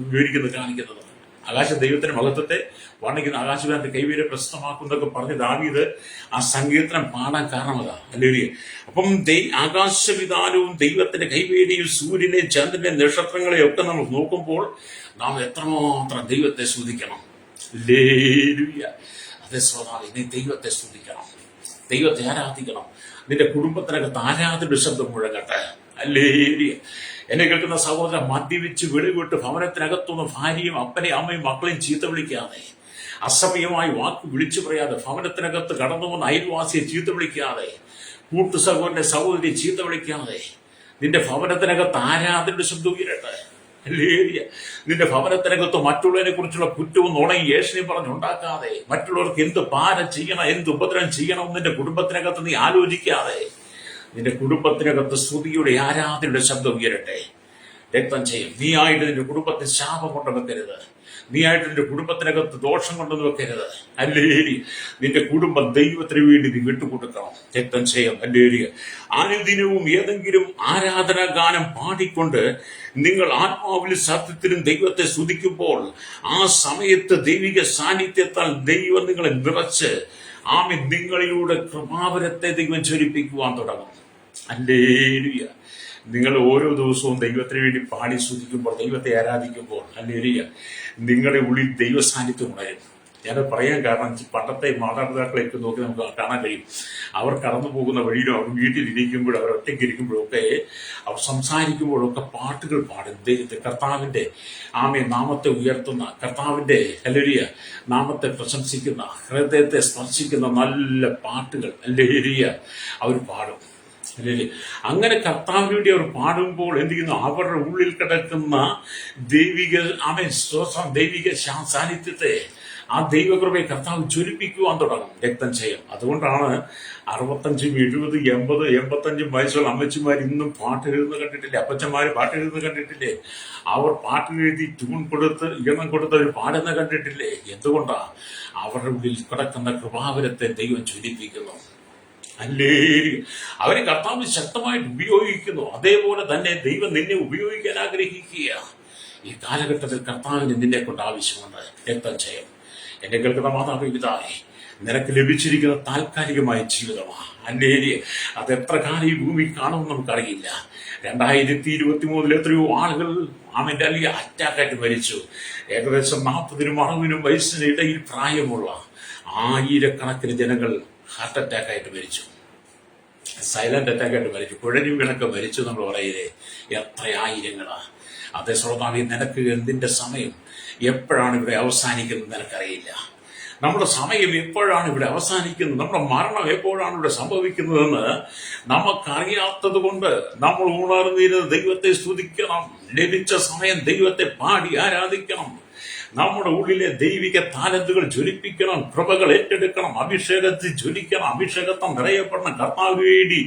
വിവരിക്കുന്നത് കാണിക്കുന്നത്, ആകാശ ദൈവത്തിന്റെ മഹത്വത്തെ വർണ്ണിക്കുന്ന, ആകാശവിധാനത്തെ കൈവീരെ പ്രശസ്തമാക്കുന്നതൊക്കെ പറഞ്ഞ് ദാവീദ് ആ സങ്കീർത്തനം പാടാൻ കാരണം അതാ. ഹല്ലേലൂയ. അപ്പം ആകാശവിധാനവും ദൈവത്തിന്റെ കൈവേലിയും സൂര്യനെയും ചന്ദ്രനെയും നക്ഷത്രങ്ങളെയും ഒക്കെ നമ്മൾ നോക്കുമ്പോൾ നാം എത്രമാത്രം ദൈവത്തെ സ്തുതിക്കണം. ഹല്ലേലൂയ. അതേ ശ്രോതാവേ, നീ ദൈവത്തെ സ്തുതിക്കണം, ദൈവത്തെ ആരാധിക്കണം. നിന്റെ കുടുംബത്തിനകത്ത് ആരാധന ശബ്ദം മുഴങ്ങട്ടെ. ഹല്ലേലൂയ. എന്നെ കേൾക്കുന്ന സഹോദരൻ, മദ്യപിച്ച് വെളിവിട്ട് ഭവനത്തിനകത്തുനിന്ന് ഭാര്യയും അപ്പനെയും അമ്മയും മക്കളെയും ചീത്ത വിളിക്കാതെ, അസമയമായി വാക്ക് വിളിച്ചു പറയാതെ, ഭവനത്തിനകത്ത് കടന്നു വന്ന അയൽവാസിയെ ചീത്ത വിളിക്കാതെ, കൂട്ടു സഹോദരനെ സഹോദരിയെ ചീത്ത വിളിക്കാതെ, നിന്റെ ഭവനത്തിനകത്ത് ആരാധനയുടെ ശബ്ദം ഉയരട്ടെ. ഹല്ലേലൂയ. നിന്റെ ഭവനത്തിനകത്ത് മറ്റുള്ളവരെ കുറിച്ചുള്ള കുറ്റവും നുണയും ഏഷണിയും പറഞ്ഞുണ്ടാക്കാതെ, മറ്റുള്ളവർക്ക് എന്ത് പാരം ചെയ്യണം, എന്ത് ഉപദ്രവം ചെയ്യണം നിന്റെ കുടുംബത്തിനകത്ത് നീ ആലോചിക്കാതെ, നിന്റെ കുടുംബത്തിനകത്ത് സ്തുതിയുടെ ആരാധനയുടെ ശബ്ദം ഉയരട്ടെ. രക്തം ചെയ്യും. നീ ആയിട്ട് നിന്റെ കുടുംബത്തിൽ ശാപം കൊണ്ടു വെക്കരുത്, നീ ആയിട്ട് നിന്റെ കുടുംബത്തിനകത്ത് ദോഷം കൊണ്ടൊന്നും വെക്കരുത്. ഹല്ലേലൂയ. നിന്റെ കുടുംബം ദൈവത്തിന് വേണ്ടി നീ വിട്ടുകൊടുക്കണം. രക്തം ചെയ്യും. ഹല്ലേലൂയ. അനുദിനവും ഏതെങ്കിലും ആരാധനാ ഗാനം പാടിക്കൊണ്ട് നിങ്ങൾ ആത്മാവിലും സത്യത്തിലും ദൈവത്തെ സ്തുതിക്കുമ്പോൾ ആ സമയത്ത് ദൈവിക സാന്നിധ്യത്താൽ ദൈവം നിങ്ങളെ നിറച്ച് ആമേൻ നിങ്ങളിലൂടെ കൃപാവരത്തെ ദൈവം ജ്വലിപ്പിക്കുവാൻ തുടങ്ങും. ഹല്ലേലൂയ. നിങ്ങൾ ഓരോ ദിവസവും ദൈവത്തിന് വേണ്ടി പാടി സ്തുതിക്കുമ്പോൾ, ദൈവത്തെ ആരാധിക്കുമ്പോൾ, ഹല്ലേലൂയ, നിങ്ങളുടെ ഉള്ളിൽ ദൈവ സാന്നിധ്യം ഉണരും. ഞാൻ പറയാൻ കാരണം, പണ്ടത്തെ മാതാപിതാക്കളെയൊക്കെ നോക്കി നമുക്ക് കാണാൻ കഴിയും. അവർ കടന്നു പോകുന്ന വഴിയിലും അവർ വീട്ടിലിരിക്കുമ്പോഴും അവർ ഒറ്റയ്ക്ക് ഇരിക്കുമ്പോഴൊക്കെ അവർ സംസാരിക്കുമ്പോഴൊക്കെ പാട്ടുകൾ പാടും. കർത്താവിന്റെ നാമത്തെ ഉയർത്തുന്ന, കർത്താവിന്റെ ഹല്ലേലൂയ നാമത്തെ പ്രശംസിക്കുന്ന, ഹൃദയത്തെ സ്പർശിക്കുന്ന നല്ല പാട്ടുകൾ ഹല്ലേലൂയ അവർ പാടും. അങ്ങനെ കർത്താവിന് വേണ്ടി അവർ പാടുമ്പോൾ എന്ത് ചെയ്യുന്നു? അവരുടെ ഉള്ളിൽ കിടക്കുന്ന ദൈവിക ദൈവിക സാന്നിധ്യത്തെ, ആ ദൈവകൃപയെ കർത്താവ് ജ്വലിപ്പിക്കുവാൻ തുടങ്ങും. രക്തം ചെയ്യും. അതുകൊണ്ടാണ് 65, 70, 80, 85 വയസ്സുള്ള അമ്മച്ചിമാർ ഇന്നും പാട്ട് എഴുതുന്നത് കണ്ടിട്ടില്ലേ? അപ്പച്ചന്മാര് പാട്ട് എഴുതുന്നത് കണ്ടിട്ടില്ലേ? അവർ പാട്ട് എഴുതി ട്യൂൺ കൊടുത്ത് ഈണം കൊടുത്ത് അവർ പാടുന്ന കണ്ടിട്ടില്ലേ? എന്തുകൊണ്ടാ? അവരുടെ ഉള്ളിൽ കിടക്കുന്ന കൃപാവരത്തെ ദൈവം ജ്വലിപ്പിക്കുന്നു. അല്ലേ, അവരെ കർത്താവ് ശക്തമായിട്ട് ഉപയോഗിക്കുന്നു. അതേപോലെ തന്നെ ദൈവം നിന്നെ ഉപയോഗിക്കാൻ ആഗ്രഹിക്കുക. ഈ കാലഘട്ടത്തിൽ കർത്താവിന് നിന്നെ കൊണ്ട് ആവശ്യമുണ്ട്. രക്തം ചെയ്യും. എന്നെ കേൾക്കുന്ന മാതാപിതാവേ, നിനക്ക് ലഭിച്ചിരിക്കുന്ന താൽക്കാലികമായ ജീവിതമാണ്. അല്ലേലി, അത് എത്ര കാലം ഈ ഭൂമി കാണുമെന്ന് നമുക്കറിയില്ല. 2023 എത്രയോ ആളുകൾ അവന്റെ അല്ലെങ്കിൽ അറ്റാക്കായിട്ട് മരിച്ചു. ഏകദേശം 40-നും 60-നും വയസ്സിന് ഇടയിൽ പ്രായമുള്ള ആയിരക്കണക്കിന് ജനങ്ങൾ ഹാർട്ട് അറ്റാക്കായിട്ട് മരിച്ചു, സൈലന്റ് അറ്റാക്കായിട്ട് മരിച്ചു, കുഴഞ്ഞു വീണൊക്കെ മരിച്ചു നമ്മൾ പറയില്ലേ. എത്ര ആയിരങ്ങളാ! അതേ ശ്രോതാവേ, നിനക്ക് എന്തിന്റെ സമയം എപ്പോഴാണ് ഇവിടെ അവസാനിക്കുന്നത് നിനക്കറിയില്ല. നമ്മുടെ സമയം എപ്പോഴാണ് ഇവിടെ അവസാനിക്കുന്നത്, നമ്മുടെ മരണം എപ്പോഴാണ് ഇവിടെ സംഭവിക്കുന്നതെന്ന് നമുക്കറിയാത്തത് കൊണ്ട് നമ്മൾ ഉണർന്നിരുന്ന് ദൈവത്തെ സ്തുതിക്കണം. ലഭിച്ച സമയം ദൈവത്തെ പാടി ആരാധിക്കണം. നമ്മുടെ ഉള്ളിലെ ദൈവിക താലന്തുകൾ ജ്വലിപ്പിക്കണം, കൃപകൾ ഏറ്റെടുക്കണം, അഭിഷേകത്തിൽ ജ്വലിക്കണം, അഭിഷേകത്തെ നിറയപ്പെടണം. കർത്താവിന് വേണ്ടി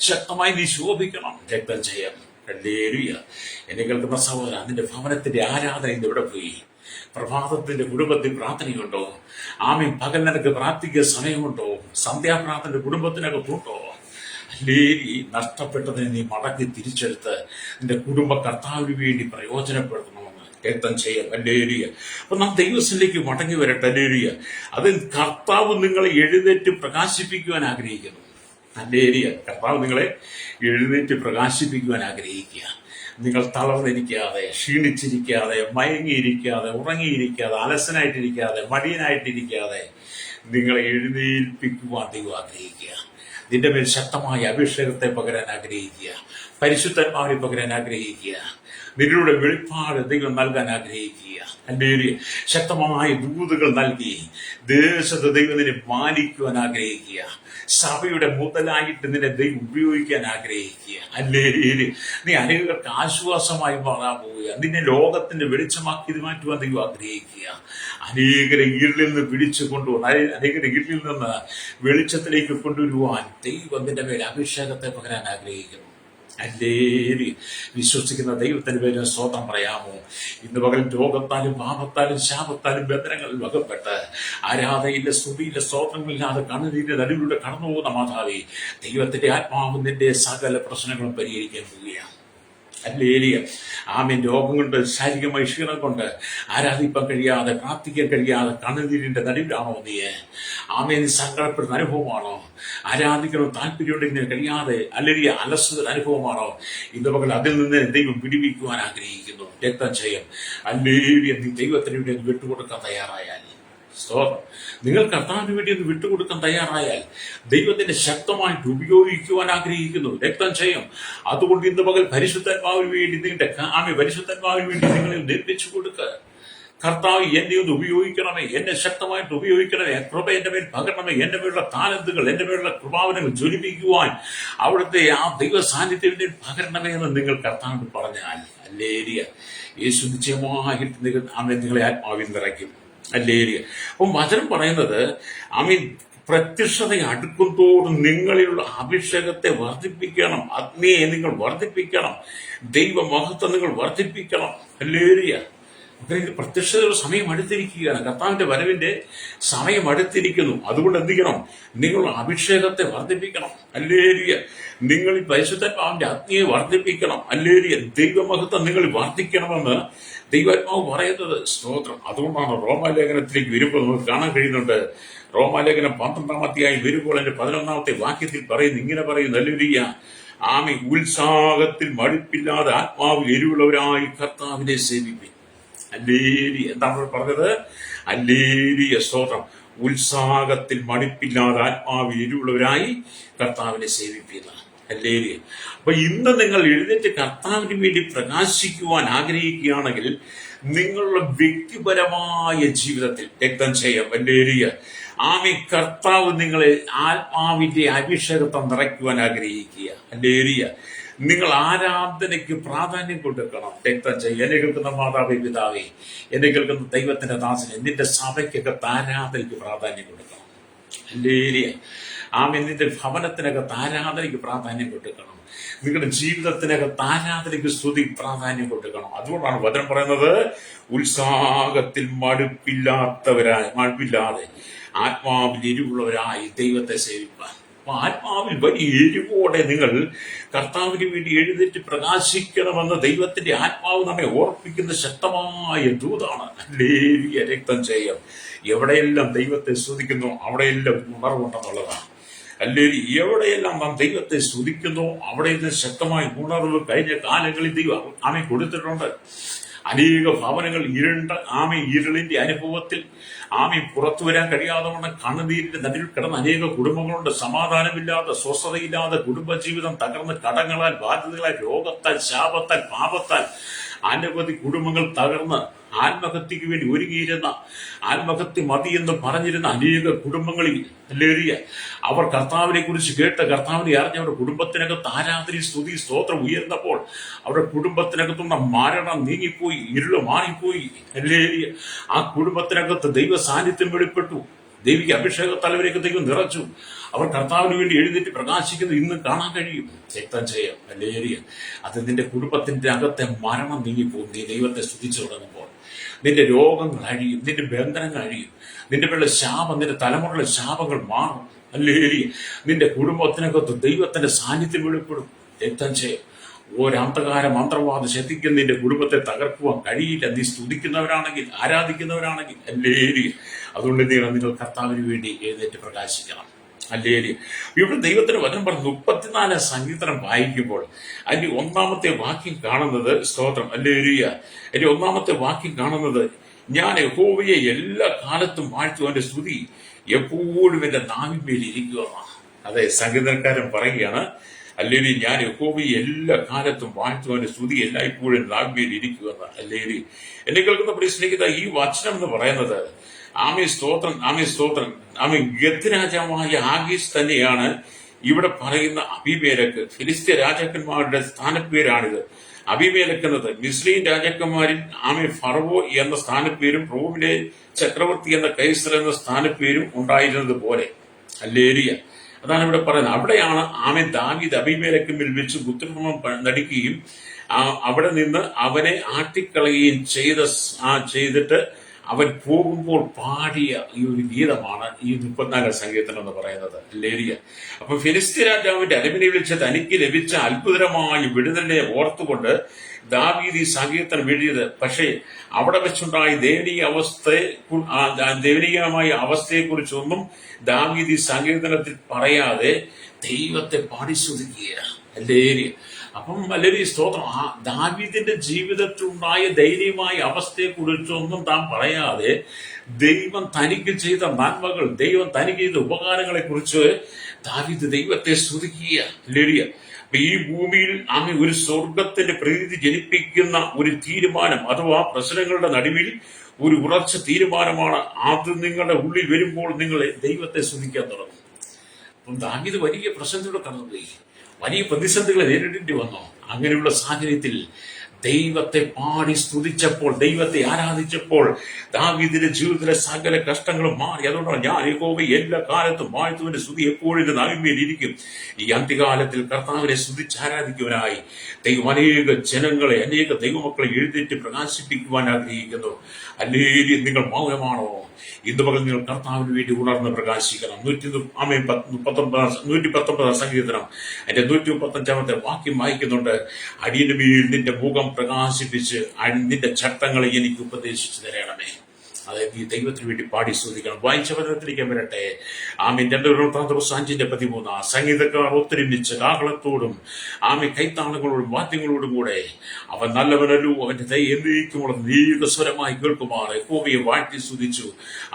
ശക്തമായി നീ ശോഭിക്കണം. രക്തം ചെയ്യാം. ഹല്ലേലൂയ. എന്നെ കേൾക്കുന്ന സഹോദരാ, നിന്റെ ഭവനത്തിന്റെ ആരാധന ഇന്ന് എവിടെ പോയി? പ്രഭാതത്തിന്റെ കുടുംബത്തിൽ പ്രാർത്ഥനയുണ്ടോ? ആമീൻ. പകൽ നിനക്ക് പ്രാർത്ഥിക്കുക സമയമുണ്ടോ? സന്ധ്യാപ്രാർത്ഥന കുടുംബത്തിനകത്തുണ്ടോ? ഹല്ലേലൂയ. നഷ്ടപ്പെട്ടതിനെ നീ മടക്കി തിരിച്ചെടുത്ത് നിന്റെ കുടുംബ കർത്താവിന് വേണ്ടി പ്രയോജനപ്പെടുത്തണമെന്ന് രക്തം ചെയ്യാം. ഹല്ലേലൂയ. അപ്പൊ നാം ദൈവത്തിലേക്ക് മടങ്ങി വരട്ടെ. ഹല്ലേലൂയ. അതിൽ കർത്താവ് നിങ്ങളെ എഴുന്നേറ്റ് പ്രകാശിപ്പിക്കുവാൻ ആഗ്രഹിക്കുന്നു. ഹല്ലേലൂയ. കർത്താവ് നിങ്ങളെ എഴുന്നേറ്റ് പ്രകാശിപ്പിക്കുവാൻ ആഗ്രഹിക്കുക. നിങ്ങൾ തളർന്നിരിക്കാതെ, ക്ഷീണിച്ചിരിക്കാതെ, മയങ്ങിയിരിക്കാതെ, ഉറങ്ങിയിരിക്കാതെ, അലസനായിട്ടിരിക്കാതെ, മടിയനായിട്ടിരിക്കാതെ നിങ്ങളെ എഴുന്നേൽപ്പിക്കുവാൻ ദൈവം ആഗ്രഹിക്കുക. നിന്റെ മേൽ ശക്തമായ അഭിഷേകത്തെ പകരാൻ ആഗ്രഹിക്കുക. പരിശുദ്ധാത്മാവിനെ പകരാൻ ആഗ്രഹിക്കുക. നിങ്ങളുടെ വെളിപ്പാട് ദൈവം നൽകാൻ ആഗ്രഹിക്കുക. ഹല്ലേലൂയ. ശക്തമായ ദൂതുകൾ നൽകി ദേശത്ത് ദൈവം നിന്നെ മാനിക്കുവാൻ ആഗ്രഹിക്കുക. സഭയുടെ മുതലായിട്ട് നിന്നെ ദൈവം ഉപയോഗിക്കാൻ ആഗ്രഹിക്കുക. ഹല്ലേലൂയ. നീ അനേകർക്ക് ആശ്വാസമായി മാറാൻ പോവുക. നിന്നെ ലോകത്തിന്റെ വെളിച്ചമാക്കി മാറ്റുവാൻ ദൈവം ആഗ്രഹിക്കുക. അനേകരെ ഇരുളിൽ നിന്ന് പിടിച്ചു കൊണ്ടുപോകാൻ, അനേകരെ ഇരുളിൽ നിന്ന് വെളിച്ചത്തിലേക്ക് കൊണ്ടുവരുവാൻ ദൈവം നിന്റെ മേൽ അഭിഷേകത്തെ പകരാൻ ആഗ്രഹിക്കുന്നു. അല്ലേരി വിശ്വസിക്കുന്ന ദൈവത്തിന് പേര് സ്തോത്രം പറയാമോ? ഇന്ന് പകൽ രോഗത്താലും പാപത്താലും ശാപത്താലും ബന്ധനങ്ങളിൽ വകപ്പെട്ട് ആരാധനയിലെ സ്തുതിയിലെ സ്തോത്രങ്ങളില്ലാതെ കണ്ണുനീരിന്റെ നടുവിലൂടെ കടന്നു പോകുന്ന മാതാവേ, ദൈവത്തിന്റെ ആത്മാവ് നിന്റെ സകല പ്രശ്നങ്ങളും പരിഹരിക്കാൻ പോവുകയാണ്. അല്ലേലിയ. ആമേൻ. രോഗം കൊണ്ട്, ശാരീരികമായ ക്ഷീണം കൊണ്ട് ആരാധിക്കാൻ കഴിയാതെ, പ്രാർത്ഥിക്കാൻ കഴിയാതെ കണ്ണുനീരിന്റെ നടുവിലാണോ നീ? ആമേൻ. സങ്കടപ്പെടുന്ന അനുഭവമാണോ? ആരാധിക്കണം താല്പര്യമുണ്ടെങ്കിൽ കഴിയാതെ അല്ലേലിയ അലസത അനുഭവമാണോ? ഇന്ന് പകൽ അതിൽ നിന്ന് ദൈവം പിടിപ്പിക്കുവാൻ ആഗ്രഹിക്കുന്നു. രക്തം ചെയ്യും. അല്ലേലിയ. നീ ദൈവത്തിന് വേണ്ടി ഒന്ന് വിട്ടുകൊടുക്കാൻ തയ്യാറായാൽ, സ്തോത്രം, നിങ്ങൾ കർത്താവിന് വേണ്ടി ഒന്ന് വിട്ടുകൊടുക്കാൻ തയ്യാറായാൽ ദൈവത്തിന്റെ ശക്തമായിട്ട് ഉപയോഗിക്കുവാൻ ആഗ്രഹിക്കുന്നു. രക്തം ചെയ്യും. അതുകൊണ്ട് ഇന്ന് പകൽ പരിശുദ്ധാത്മാവിന് വേണ്ടി നിങ്ങളുടെ പരിശുദ്ധാത്മാവിന് വേണ്ടി നിങ്ങളെ നിർമ്മിച്ചു കൊടുക്കുക. കർത്താവ് എന്നെ ഒന്ന് ഉപയോഗിക്കണമേ, എന്നെ ശക്തമായിട്ട് ഉപയോഗിക്കണമേ, കൃപ എന്റെ മേൽ പകരണമേ, എന്റെ മേലുള്ള താലന്തുകൾ, എന്റെ മേലുള്ള കൃപാവനങ്ങൾ ജ്വലിപ്പിക്കുവാൻ അവിടുത്തെ ആ ദൈവ സാന്നിധ്യത്തിൽ പകരണമേ എന്ന് നിങ്ങൾ കർത്താവിന് പറഞ്ഞാൽ, അല്ലേരിയ, യേശു നിശ്ചയമായിട്ട് നിങ്ങളെ ആത്മാവിൽ നിറയ്ക്കും. അല്ലേരിയ. അപ്പം വചനം പറയുന്നത്, പ്രത്യക്ഷത അടുക്കും തോറും നിങ്ങളിലുള്ള അഭിഷേകത്തെ വർദ്ധിപ്പിക്കണം, അഗ്നിയെ നിങ്ങൾ വർദ്ധിപ്പിക്കണം, ദൈവമഹത്വം നിങ്ങൾ വർദ്ധിപ്പിക്കണം. അല്ലേരിയ. പ്രത്യക്ഷതയുടെ സമയം അടുത്തിരിക്കുകയാണ്. കർത്താവിന്റെ വരവിന്റെ സമയം അടുത്തിരിക്കുന്നു. അതുകൊണ്ട് എന്ത് ചെയ്യണം? നിങ്ങൾ അഭിഷേകത്തെ വർദ്ധിപ്പിക്കണം. അല്ലേരിയ. നിങ്ങൾ ഈ പരിശുദ്ധാത്മാവിന്റെ അഗ്നിയെ വർദ്ധിപ്പിക്കണം. അല്ലേരിയ. ദൈവമഹത്വം നിങ്ങൾ വർദ്ധിക്കണമെന്ന് ദൈവാത്മാവ് പറയുന്നത്. സ്തോത്രം. അതുകൊണ്ടാണ് റോമാലേഖനത്തിലേക്ക് വരുമ്പോൾ നമുക്ക് കാണാൻ കഴിയുന്നുണ്ട്. റോമാലേഖനം 12-ാം അധ്യായം വരുമ്പോൾ അതിന്റെ 11-ാമത്തെ വാക്യത്തിൽ പറയുന്നു, ഇങ്ങനെ പറയുന്നു, അല്ലേലൂയ, ഉത്സാഹത്തിൽ മടുപ്പില്ലാതെ ആത്മാവിൽ എരിവുള്ളവരായി കർത്താവിനെ സേവിപ്പിൻ. അല്ലേലൂയ. എന്താണ് പറഞ്ഞത്? അല്ലേലൂയ. സ്തോത്രം. ഉത്സാഹത്തിൽ മടുപ്പില്ലാതെ ആത്മാവിൽ എരിവുള്ളവരായി കർത്താവിനെ സേവിപ്പിക്കുന്ന. അല്ലേലൂയ. അപ്പൊ ഇന്ന് നിങ്ങൾ എഴുന്നേറ്റ് കർത്താവിന് വേണ്ടി പ്രകാശിക്കുവാൻ ആഗ്രഹിക്കുകയാണെങ്കിൽ നിങ്ങളുടെ വ്യക്തിപരമായ ജീവിതത്തിൽ രക്തം ചെയ്യാം. അല്ലേലൂയ. കർത്താവ് നിങ്ങളെ ആത്മാവിന്റെ അഭിഷേകത്തെ നിറയ്ക്കുവാൻ ആഗ്രഹിക്കുക. അല്ലേലൂയ. നിങ്ങൾ ആരാധനയ്ക്ക് പ്രാധാന്യം കൊടുക്കണം. രക്തം ചെയ്യുക. എന്നെ കേൾക്കുന്ന മാതാവേ, പിതാവേ, എന്നെ കേൾക്കുന്ന ദൈവത്തിന്റെ ദാസനെ, നിന്റെ സഭയ്ക്കകത്ത് ആരാധനയ്ക്ക് പ്രാധാന്യം കൊടുക്കണം. അല്ലേലൂയ. നിന്റെ ഭവനത്തിനകത്ത് ആരാധനയ്ക്ക് പ്രാധാന്യം കൊടുക്കണം. നിങ്ങളുടെ ജീവിതത്തിനകത്ത് ആരാധനയ്ക്ക് സ്തുതി പ്രാധാന്യം കൊടുക്കണം. അതുകൊണ്ടാണ് വചനം പറയുന്നത്, ഉത്സാഹത്തിൽ മടുപ്പില്ലാതെ ആത്മാവിൽ എരിവുള്ളവരായി ദൈവത്തെ സേവിപ്പാൻ. അപ്പൊ ആത്മാവിൽ വലിയ എരിവോടെ നിങ്ങൾ കർത്താവിന് വേണ്ടി എഴുന്നേറ്റ് പ്രകാശിക്കണമെന്ന് ദൈവത്തിന്റെ ആത്മാവ് നമ്മെ ഓർപ്പിക്കുന്ന ശക്തമായ ദൂതാണ്. അല്ലേലൂയ. രക്തം ചെയ്യാം. എവിടെയെല്ലാം ദൈവത്തെ സ്തുതിക്കുന്നു അവിടെയെല്ലാം ഉണർവുണ്ടെന്നുള്ളതാണ്. അല്ലെങ്കിൽ എവിടെയെല്ലാം നാം ദൈവത്തെ സ്തുതിക്കുന്നു അവിടെയെല്ലാം ശക്തമായ ഉണർവ് കഴിഞ്ഞ കാലങ്ങളിൽ ദൈവം കൊടുത്തിട്ടുണ്ട്. അനേക ഭവനങ്ങൾ ഇരുളിന്റെ അനുഭവത്തിൽ പുറത്തു വരാൻ കഴിയാതെ വണ്ണം കണ്ണുനീരിന്റെ നടുവിൽ കിടന്ന അനേക കുടുംബങ്ങളുണ്ട്. സമാധാനമില്ലാതെ, സ്വസ്ഥതയില്ലാതെ, കുടുംബജീവിതം തകർന്ന് കടങ്ങളാൽ, ബാധ്യതകളാൽ, രോഗത്താൽ, ശാപത്താൽ, പാപത്താൽ അനവധി കുടുംബങ്ങൾ തകർന്ന് ആത്മഹത്യക്ക് വേണ്ടി ഒരുങ്ങിയിരുന്ന, ആത്മഹത്യ മതിയെന്ന് പറഞ്ഞിരുന്ന അനേക കുടുംബങ്ങളിൽ അല്ലേലൂയ അവർ കർത്താവിനെ കുറിച്ച് കേട്ട് കർത്താവിനെ അറിഞ്ഞ അവരുടെ കുടുംബത്തിനകത്ത് ആരാധന, സ്തുതി, സ്തോത്രം ഉയർന്നപ്പോൾ അവരുടെ കുടുംബത്തിനകത്തുള്ള മരണം നീങ്ങിപ്പോയി, ഇരുള് മാറിപ്പോയി. അല്ലേലൂയ. ആ കുടുംബത്തിനകത്ത് ദൈവ സാന്നിധ്യം വെളിപ്പെട്ടു. ദൈവിക അഭിഷേക തലവരേക്ക് ദൈവം നിറച്ചു. അവർ കർത്താവിന് വേണ്ടി എഴുന്നേറ്റ് പ്രകാശിക്കുന്നത് ഇന്ന് കാണാൻ കഴിയും. രക്തം ചെയ്യാം. അല്ലേലൂയ. അത് നിന്റെ കുടുംബത്തിന്റെ അകത്തെ മരണം നീങ്ങിപ്പോകും. നീ ദൈവത്തെ സ്തുതിച്ചു തുടങ്ങുമ്പോൾ നിന്റെ രോഗങ്ങൾ അഴിയും, നിന്റെ ബന്ധനങ്ങൾ അഴിയും, നിന്റെ പേരുടെ ശാപം, നിന്റെ തലമുറയിലെ ശാപങ്ങൾ മാറും. അല്ലേലൂയ. നിന്റെ കുടുംബത്തിനകത്ത് ദൈവത്തിന്റെ സാന്നിധ്യം വെളിപ്പെടും. രക്തം ചെയ്യാം. ഒരന്ധകാര മന്ത്രവാദ ശക്തിക്ക് നിന്റെ കുടുംബത്തെ തകർക്കുവാൻ കഴിയില്ല. നീ സ്തുതിക്കുന്നവരാണെങ്കിൽ, ആരാധിക്കുന്നവരാണെങ്കിൽ. അല്ലേലൂയ. അതുകൊണ്ട് നിങ്ങൾ കർത്താവിന് വേണ്ടി എഴുന്നേറ്റ് പ്രകാശിക്കണം. അല്ലേലൂയ. ഇവിടെ ദൈവത്തിന് വചനം പറഞ്ഞു 34 സങ്കീർത്തനം വായിക്കുമ്പോൾ അതിന്റെ 1-ാമത്തെ വാക്യം കാണുന്നത്, സ്തോത്രം, അല്ലേലൂയ, അതിന്റെ 1-ാമത്തെ വാക്യം കാണുന്നത്, ഞാൻ യഹോവയെ എല്ലാ കാലത്തും വാഴ്ത്തും, അവന്റെ സ്തുതി എപ്പോഴും എന്റെ നാവിന്മേൽ ഇരിക്കുകയാണ്. അതെ, സങ്കീർത്തനക്കാരൻ പറയുകയാണ്, അല്ലേലൂയ, ഞാൻ യഹോവയെ എല്ലാ കാലത്തും വാഴ്ത്തും, അവന്റെ സ്തുതി എല്ലായ്പ്പോഴും നാവിന്മേൽ ഇരിക്കുകയാണ്. അല്ലേലൂയ. എന്നെ കേൾക്കുന്ന പ്രിയ സ്നേഹിത, ഈ വചനം എന്ന് പറയുന്നത് സ്തോത്രം, സ്തോത്രം, ഗത്ത് രാജാവായ ആഗീസ് തന്നെയാണ് ഇവിടെ പറയുന്ന അബീമേലെക്ക്. ഫിലിസ്ത്യ രാജാക്കന്മാരുടെ സ്ഥാനപ്പേരാണിത്. അബീമേലെക്ക് എന്നത് മിസ്രയീം രാജാക്കന്മാരിൽ ഫറവോ എന്ന സ്ഥാനപ്പേരും റോമിലെ ചക്രവർത്തി എന്ന കൈസർ എന്ന സ്ഥാനപ്പേരും ഉണ്ടായിരുന്നത് പോലെ. അല്ലേലൂയ. അതാണ് ഇവിടെ പറയുന്നത്. അവിടെയാണ് ആമൻ ദാവീദ് അബീമേലെക്കിൽ വെച്ച് പുത്രഭ്രമം നടിക്കുകയും അവിടെ നിന്ന് അവനെ ആട്ടിക്കളയുകയും ചെയ്തിട്ട് അവൻ പോകുമ്പോൾ പാടിയ ഈ ഒരു ഗീതമാണ് ഈ 34 സങ്കീർത്തനം എന്ന് പറയുന്നത്. ലേരിയ. അപ്പൊ ഫിലിസ്തീൻ രാജാവിന്റെ അരമനയിൽ വെച്ച് തനിക്ക് ലഭിച്ച അത്ഭുതകരമായ വിടുതലിനെ ഓർത്തുകൊണ്ട് ദാവീദ് ഈ സങ്കീർത്തനം എഴുതിയത്. പക്ഷേ അവിടെ വെച്ചുണ്ടായ ദയനീയമായ അവസ്ഥയെക്കുറിച്ചൊന്നും ദാവീദ് ഈ സങ്കീർത്തനത്തിൽ പറയാതെ ദൈവത്തെ പാടി സ്തുതിക്കുക. ലേരിയ. അപ്പം അല്ലെങ്കിൽ സ്തോത്രം, ദാവീദിന്റെ ജീവിതത്തിൽ ഉണ്ടായ ദയനീയമായ അവസ്ഥയെക്കുറിച്ചൊന്നും താൻ പറയാതെ ദൈവം തനിക്ക് ചെയ്ത നന്മകൾ, ദൈവം തനിക്ക് ചെയ്ത ഉപകാരങ്ങളെ കുറിച്ച് ദാവീദ് ദൈവത്തെ സ്തുതിക്കുക. ലേരിയ. ഈ ഭൂമിയിൽ ആമേ ഒരു സ്വർഗത്തിന്റെ പ്രീതി ജനിപ്പിക്കുന്ന ഒരു തീരുമാനം അഥവാ പ്രശ്നങ്ങളുടെ നടുവിൽ ഒരു ഉറച്ച തീരുമാനമാണ്. അത് നിങ്ങളുടെ ഉള്ളിൽ വരുമ്പോൾ നിങ്ങൾ ദൈവത്തെ സ്തുതിക്കാൻ തുടങ്ങും. അപ്പം ദാവീദ് വലിയ പ്രശ്നത്തിലൂടെ കടന്നുപോയി, വലിയ പ്രതിസന്ധികളെ നേരിടേണ്ടി വന്നു. അങ്ങനെയുള്ള സാഹചര്യത്തിൽ ദൈവത്തെ പാടി സ്തുതിച്ചപ്പോൾ, ദൈവത്തെ ആരാധിച്ചപ്പോൾ ദാവീദിന്റെ ജീവിതത്തിലെ സകല കഷ്ടങ്ങളും മാറി. അതുകൊണ്ടാണ് ഞാൻ യഹോവയെ എല്ലാ കാലത്തും വാഴ്ത്തുവിന്റെ സ്തുതി എപ്പോഴും നാവിന്മേൽ ഇരിക്കും. ഈ അന്ത്യകാലത്തിൽ കർത്താവിനെ സ്തുതിച്ച് ആരാധിക്കുവാനായി ദൈവം അനേക ജനങ്ങളെ, അനേക ദൈവമക്കളെ എഴുന്നേറ്റ് പ്രകാശിപ്പിക്കുവാൻ ആഗ്രഹിക്കുന്നു. അല്ലെങ്കിൽ നിങ്ങൾ മൗനമാണോ? ഇന്ന് പകൽ നിങ്ങൾ കർത്താവിന് വേണ്ടി ഉണർന്ന് പ്രകാശിക്കണം. 119 സങ്കീർത്തനം അതിന്റെ 135 വാക്യം വായിക്കുന്നുണ്ട്. അടിയന്റെ മേൽ നിന്റെ മുഖം പ്രകാശിപ്പിച്ച് നിന്റെ ചട്ടങ്ങളെ എനിക്ക് ഉപദേശിച്ചു തരണമേ. അതായത് ഈ ദൈവത്തിന് വേണ്ടി പാടി സ്തുതിക്കണം. വായിച്ച വചനത്തിലേക്ക് വരട്ടെ. ആമീൻ. 2-5-13 സംഗീതക്കാർ ഒത്തൊരുമിച്ച് കാഹളത്തോടും കൈത്താളങ്ങളോടും വാദ്യങ്ങളോടും കൂടെ അവൻ നല്ലവനല്ലോ, അവന്റെ ദയ എന്നേക്കുമുള്ള ദീർഘസ്വരമായി കേൾക്കുമാർ യഹോവയെ വാഴ്ത്തി സ്തുതിച്ചു.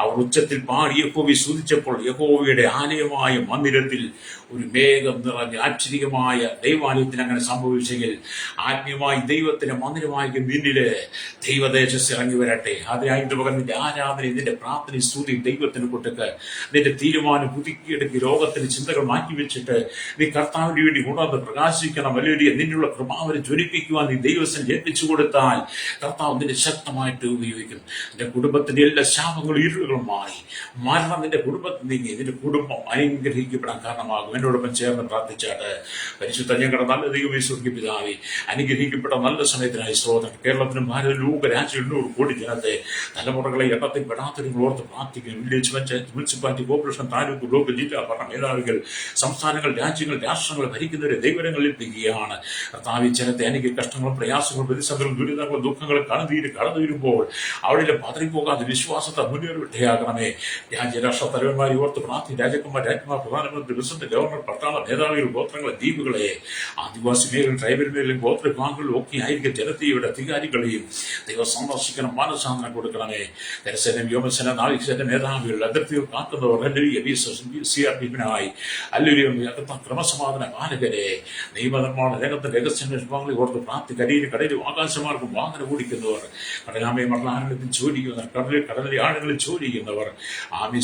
അവർ ഉച്ചത്തിൽ പാടി യഹോവയെ സ്തുതിച്ചപ്പോൾ യഹോവയുടെ ആലയമായ മന്ദിരത്തിൽ ഒരു മേഘം നിറഞ്ഞ ആശ്ചര്യമായ ദൈവാലയത്തിന് അങ്ങനെ സംഭവിച്ചെങ്കിൽ ആത്മീയമായി ദൈവത്തിന്റെ മന്ദിരമായ നിന്നില് ദൈവദേശസ് ഇറങ്ങി വരട്ടെ. അതിനായി നിന്റെ ആരാധന, നിന്റെ പ്രാർത്ഥന, സ്തുതി ദൈവത്തിന് കൊടുക്ക്. നിന്റെ തീരുമാനം പുതുക്കിയെടുക്കി രോഗത്തിന് ചിന്തകൾ മാറ്റിവെച്ചിട്ട് നീ കർത്താവിന് വേണ്ടി ഉണർന്ന് പ്രകാശിക്കണം. വലിയ നിന്നുള്ള കൃപാവരെ ജ്വലിപ്പിക്കുവാൻ നീ ദൈവത്തിന് ഏൽപ്പിച്ചു കൊടുത്താൽ കർത്താവ് നിന്റെ ശക്തമായിട്ട് ഉപയോഗിക്കും. നിന്റെ കുടുംബത്തിന്റെ എല്ലാ ശാപങ്ങളും ഇരുളുകളും മാറി, മരണം നിന്റെ കുടുംബത്തിൽ നീങ്ങി നിന്റെ കുടുംബം അനുഗ്രഹിക്കപ്പെടാൻ കാരണമാകും. എന്നോടൊപ്പം ചേർന്ന് പ്രാർത്ഥിച്ചാട്ട്. പരിശുദ്ധ ഞങ്ങളുടെ നല്ല ദൈവമേ, സ്വർഗ്ഗീയ പിതാവേ, അനുഗ്രഹിക്കപ്പെട്ട നല്ല സമയത്തിനായി സ്തോത്രം. കേരളത്തിനും ഭാരത ലോക രാജ്യം 800 കോടി ജനത്തെ തലമുറകളെ എണ്ണത്തിൽ പെടാത്ത നിങ്ങൾ ഓർത്ത് പ്രാർത്ഥിക്കുന്നു. Village panchayat, municipality, corporation, taluk, block, ജില്ലാ ഭരണ മേധാവികൾ, സംസ്ഥാനങ്ങൾ, രാജ്യങ്ങൾ, രാഷ്ട്രങ്ങൾ ഭരിക്കുന്നവരെ ദൈവങ്ങളിൽ എത്തിക്കുകയാണ്. കർത്താവ് ജനത്തെ അനേക കഷ്ടങ്ങളും പ്രയാസങ്ങളും പ്രതിസന്ധികളും ദുരിതങ്ങളും ദുഃഖങ്ങളും കടന്നു വരുമ്പോൾ അവിടെ പതറിപ്പോകാതെ വിശ്വാസത്തെ മുന്നേറിവിട്ടയാകണമേ. രാജ്യരാഷ്ട്ര തലവന്മാരെ ഓർത്ത് പ്രാർത്ഥി. രാജകുമാർ, രാജ്യമാർ, പ്രധാനമന്ത്രി, പ്രസിഡന്റ്, ഗവർണർ, പട്ടാള മേധാവികൾ, ഗോത്രങ്ങളെ, ദ്വീപുകളെ, ആദിവാസി മേഖലയും ട്രൈബൽ മേഖലയും ഗോത്ര വിഭാഗങ്ങളിലും ഒക്കെ ആയിരിക്കും ജനതയുടെ അധികാരികളെയും ദൈവം സന്ദർശിക്കണം, മാനസാന്തരം കൊടുക്കണമേ. കരസേന, വ്യോമസേന, നാവികസേന മേധാവികൾ, അതിർത്തികൾ കാക്കുന്നവർ, CRPFിനായി ക്രമസമാധാന പാലകരെ, നിയമനിർമ്മാണ രംഗത്ത് രഹസ്യാന്വേഷണ വിഭാഗങ്ങളെ ഓർത്ത് പ്രാപ്തി. കടലിലും ആകാശമാർഗം വാഹനം ഓടിക്കുന്നവർ, കടലാമയും മരണാലയത്തിൽ ജോലി ചെയ്യുന്നവർ, കടലിലെ ആഴങ്ങളിൽ ജോലി ചെയ്യുന്നവർ,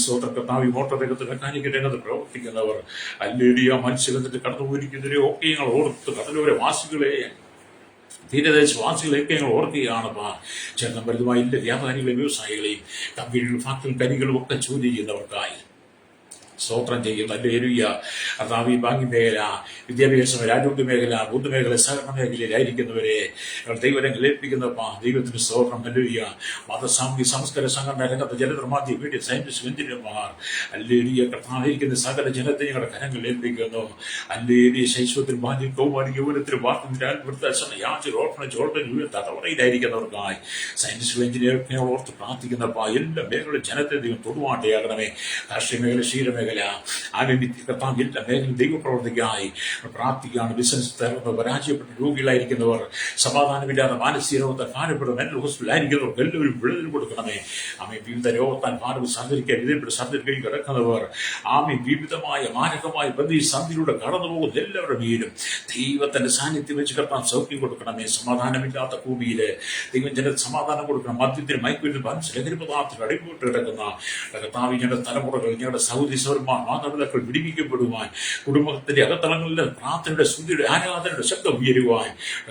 സ്തോത്ര കർത്താവ് മോട്ടോർ രംഗത്ത്, മെക്കാനിക്കൽ രംഗത്ത് പ്രവർത്തിക്കുന്നവർ, മത്സ്യബന്ധത്തിൽ കടന്നുപോയിരിക്കുന്നവരെ ഒക്കെ ഞങ്ങൾ ഓർത്ത് കടലോര വാസികളെ, തീരദേശവാസികളെയൊക്കെ ഞങ്ങൾ ഓർക്കുകയാണ്. ചേർന്ന വലുതുമായ എല്ലാ വ്യാപാരികളെയും വ്യവസായികളെയും കമ്പനികളും ഫാക്ടറികളും കരികളും ഒക്കെ ജോലി ചെയ്യുന്നവർക്കായി സ്തോത്രം ചെയ്യുന്നു. ഹല്ലേലൂയ. കർത്താവ് ബാങ്ക് മേഖല, വിദ്യാഭ്യാസ ആരോഗ്യ മേഖല, പൊതുമേഖല, സഹകരണ മേഖലയിലായിരിക്കുന്നവരെ ദൈവരംഗം ഏൽപ്പിക്കുന്ന ദൈവത്തിന് സ്തോത്രം. ഹല്ലേലൂയ. മതസാമൂഹിക സംസ്കാര സംഘടന രംഗത്ത് ജലനിർമ്മാണ വീട്ടിൽ സയന്റിസ്റ്റ്, എഞ്ചിനീയർമാർ, ഹല്ലേലൂയ, കർത്താവിരിക്കുന്ന സകല ജനത്തെ ഞങ്ങളുടെ കരങ്ങളിൽ ഏൽപ്പിക്കുന്നു. ഹല്ലേലൂയ. ശൈശവത്തിൽ, ബാല്യം, കൗമാരം, യൗവനത്തിൽ, തലമുറയിലായിരിക്കുന്നവർക്കായി സയന്റിസ്റ്റ്, എഞ്ചിനീയർ ഓർത്ത് പ്രാർത്ഥിക്കുന്ന എല്ലാ മേഖലയിലും ജനത്തെ ദൈവം തൊടുവാണ്ടയാകണമേ. കാർഷിക മേഖല, ക്ഷീരമേഖല, എല്ലാ മേഖല ദൈവപ്രവർത്തിക്കായി പ്രാർത്ഥിക്കുകയാണ്. ബിസിനസ് തകർന്ന് പരാജയപ്പെട്ട രോഗികളായിരിക്കുന്നവർ, സമാധാനമില്ലാതെ മാനസിക രോഗത്താൽ ഭാരപ്പെടുന്ന മെന്റൽ ഹോസ്പിറ്റലായിരിക്കുന്നവർക്ക് എല്ലാവരും വിടുതൽ കൊടുക്കണമേ. വിവിധ രോഗത്താൽ ഭാരം സർജറിക്കാൻ വിധേയപ്പെട്ട് സർജറി കിടക്കുന്നവർ, വിവിധമായ മാരകമായ പ്രതിസന്ധിയിലൂടെ കടന്നു പോകുന്ന എല്ലാവരുടെ മേലും ദൈവത്തിന്റെ സാന്നിധ്യം വെച്ച് കർത്താൻ സൗഖ്യം കൊടുക്കണമേ. സമാധാനമില്ലാത്ത ഭൂമിയില് ദൈവം ജനത്തിന് സമാധാനം കൊടുക്കണം. മദ്യത്തിന്, മയക്കുമരുന്ന്, ലഹരി പദാർത്ഥത്തിൽ അടിമപ്പെട്ട് കിടക്കുന്ന കർത്താവ് ഞങ്ങളുടെ തലമുറകൾ, ഞങ്ങളുടെ സൗദി സൗരന്മാർ, മാതാപിതാക്കൾ മാതാപിതാക്കൾ വിടിവിക്കപ്പെടുവാൻ, കുടുംബത്തിന്റെ അകത്തളങ്ങളിലെ പ്രാർത്ഥനയുടെ സ്തുതിയുടെ ആരാധനയുടെ ശബ്ദം ഉയരുവാൻ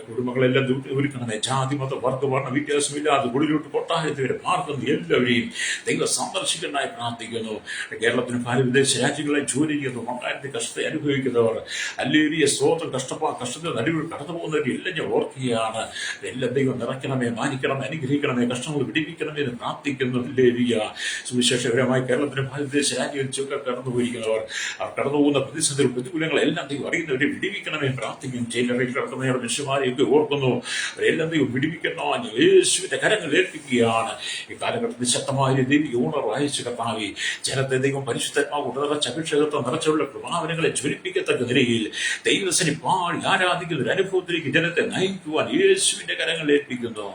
കുടുംബങ്ങളെല്ലാം ഒരുക്കണമേ. ജാതി മത വർഗ്ഗവർണ്ണ വ്യത്യാസമില്ലാതെ കുടിലോട്ട് കൊട്ടാരത്തിൽ വരെ പാർക്കുന്ന എല്ലാവരെയും ദൈവം സന്ദർശിക്കാനായി പ്രാർത്ഥിക്കുന്നു. കേരളത്തിന് പല വിദേശ രാജ്യങ്ങളെ ജോലി ചെയ്യുന്നു, കൊട്ടാരത്തിൽ കഷ്ടത്തെ അനുഭവിക്കുന്നവർ, അല്ലേറിയ സ്തോത്രം കഷ്ടത്തെ നടുവിൽ കടന്നു പോകുന്നവരെ എല്ലാം ഞാൻ ഓർക്കുകയാണ്. എല്ലാം ദൈവം നിറയ്ക്കണമേ, മാനിക്കണമേ, അനുഗ്രഹിക്കണമേ, കഷ്ടങ്ങൾ വിടിവിക്കണമേ എന്ന് പ്രാർത്ഥിക്കുന്നു. ഹല്ലേലൂയ. സുവിശേഷപരമായി കേരളത്തിന് പല വിദേശ രാജ്യങ്ങൾ കടന്നുപോയിരിക്കുന്നവർ, അവർ കടന്നുപോകുന്ന പ്രതിസന്ധികൾ പ്രതികൂലങ്ങളെല്ലാം ദൈവം അറിയുന്നവരെ വിടിവിക്കണമേ പ്രാർത്ഥിക്കും. ജയിലറിൽ കിടക്കുന്നവരുടെ മനുഷ്യന്മാരെയൊക്കെ ഓർക്കുന്നു, അവരെല്ലാം ദൈവം വിടിവിക്കണോ യേശുവിന്റെ കരങ്ങൾ ഏൽപ്പിക്കുകയാണ്. ഈ കാലഘട്ടത്തിൽ ശക്തമായ ദൈവിക ഉണർവ് അയച്ചു കർത്താവേ, ജനത്തെ ദൈവം പരിശുദ്ധാത്മാവ് നിറച്ച അഭിഷേകത്തെ നിറച്ചുള്ള പ്രഭാവനങ്ങളെ ജ്വലിപ്പിക്കത്തക്ക നിലയിൽ ദൈവസനി പാടി ആരാധിക്കുന്ന ഒരു അനുഭവത്തിലേക്ക് ജനത്തെ നയിക്കുവാൻ യേശുവിന്റെ കരങ്ങൾ ഏൽപ്പിക്കുന്നു.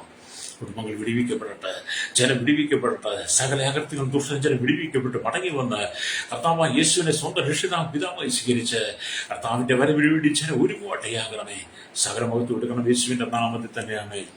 കുടുംബങ്ങൾ വിടിവിക്കപ്പെടട്ടെ, ജനം വിടിവിക്കപ്പെടട്ടെ, സകല അകൃത്യങ്ങൾ ദുഷ്ട ജനം വിടിവിക്കപ്പെട്ട് മടങ്ങി വന്ന് കർത്താവായ യേശുവിനെ സ്വന്തം രക്ഷിതാവ് പിതാവായി സ്വീകരിച്ച് കർത്താവിന്റെ വരവിന് വേണ്ടി ജനം ഒരുപാട്ടയാകണമേ. സകല മുഖത്ത് കൊടുക്കണം യേശുവിന്റെ നാമത്തിൽ തന്നെ. ആമേൻ.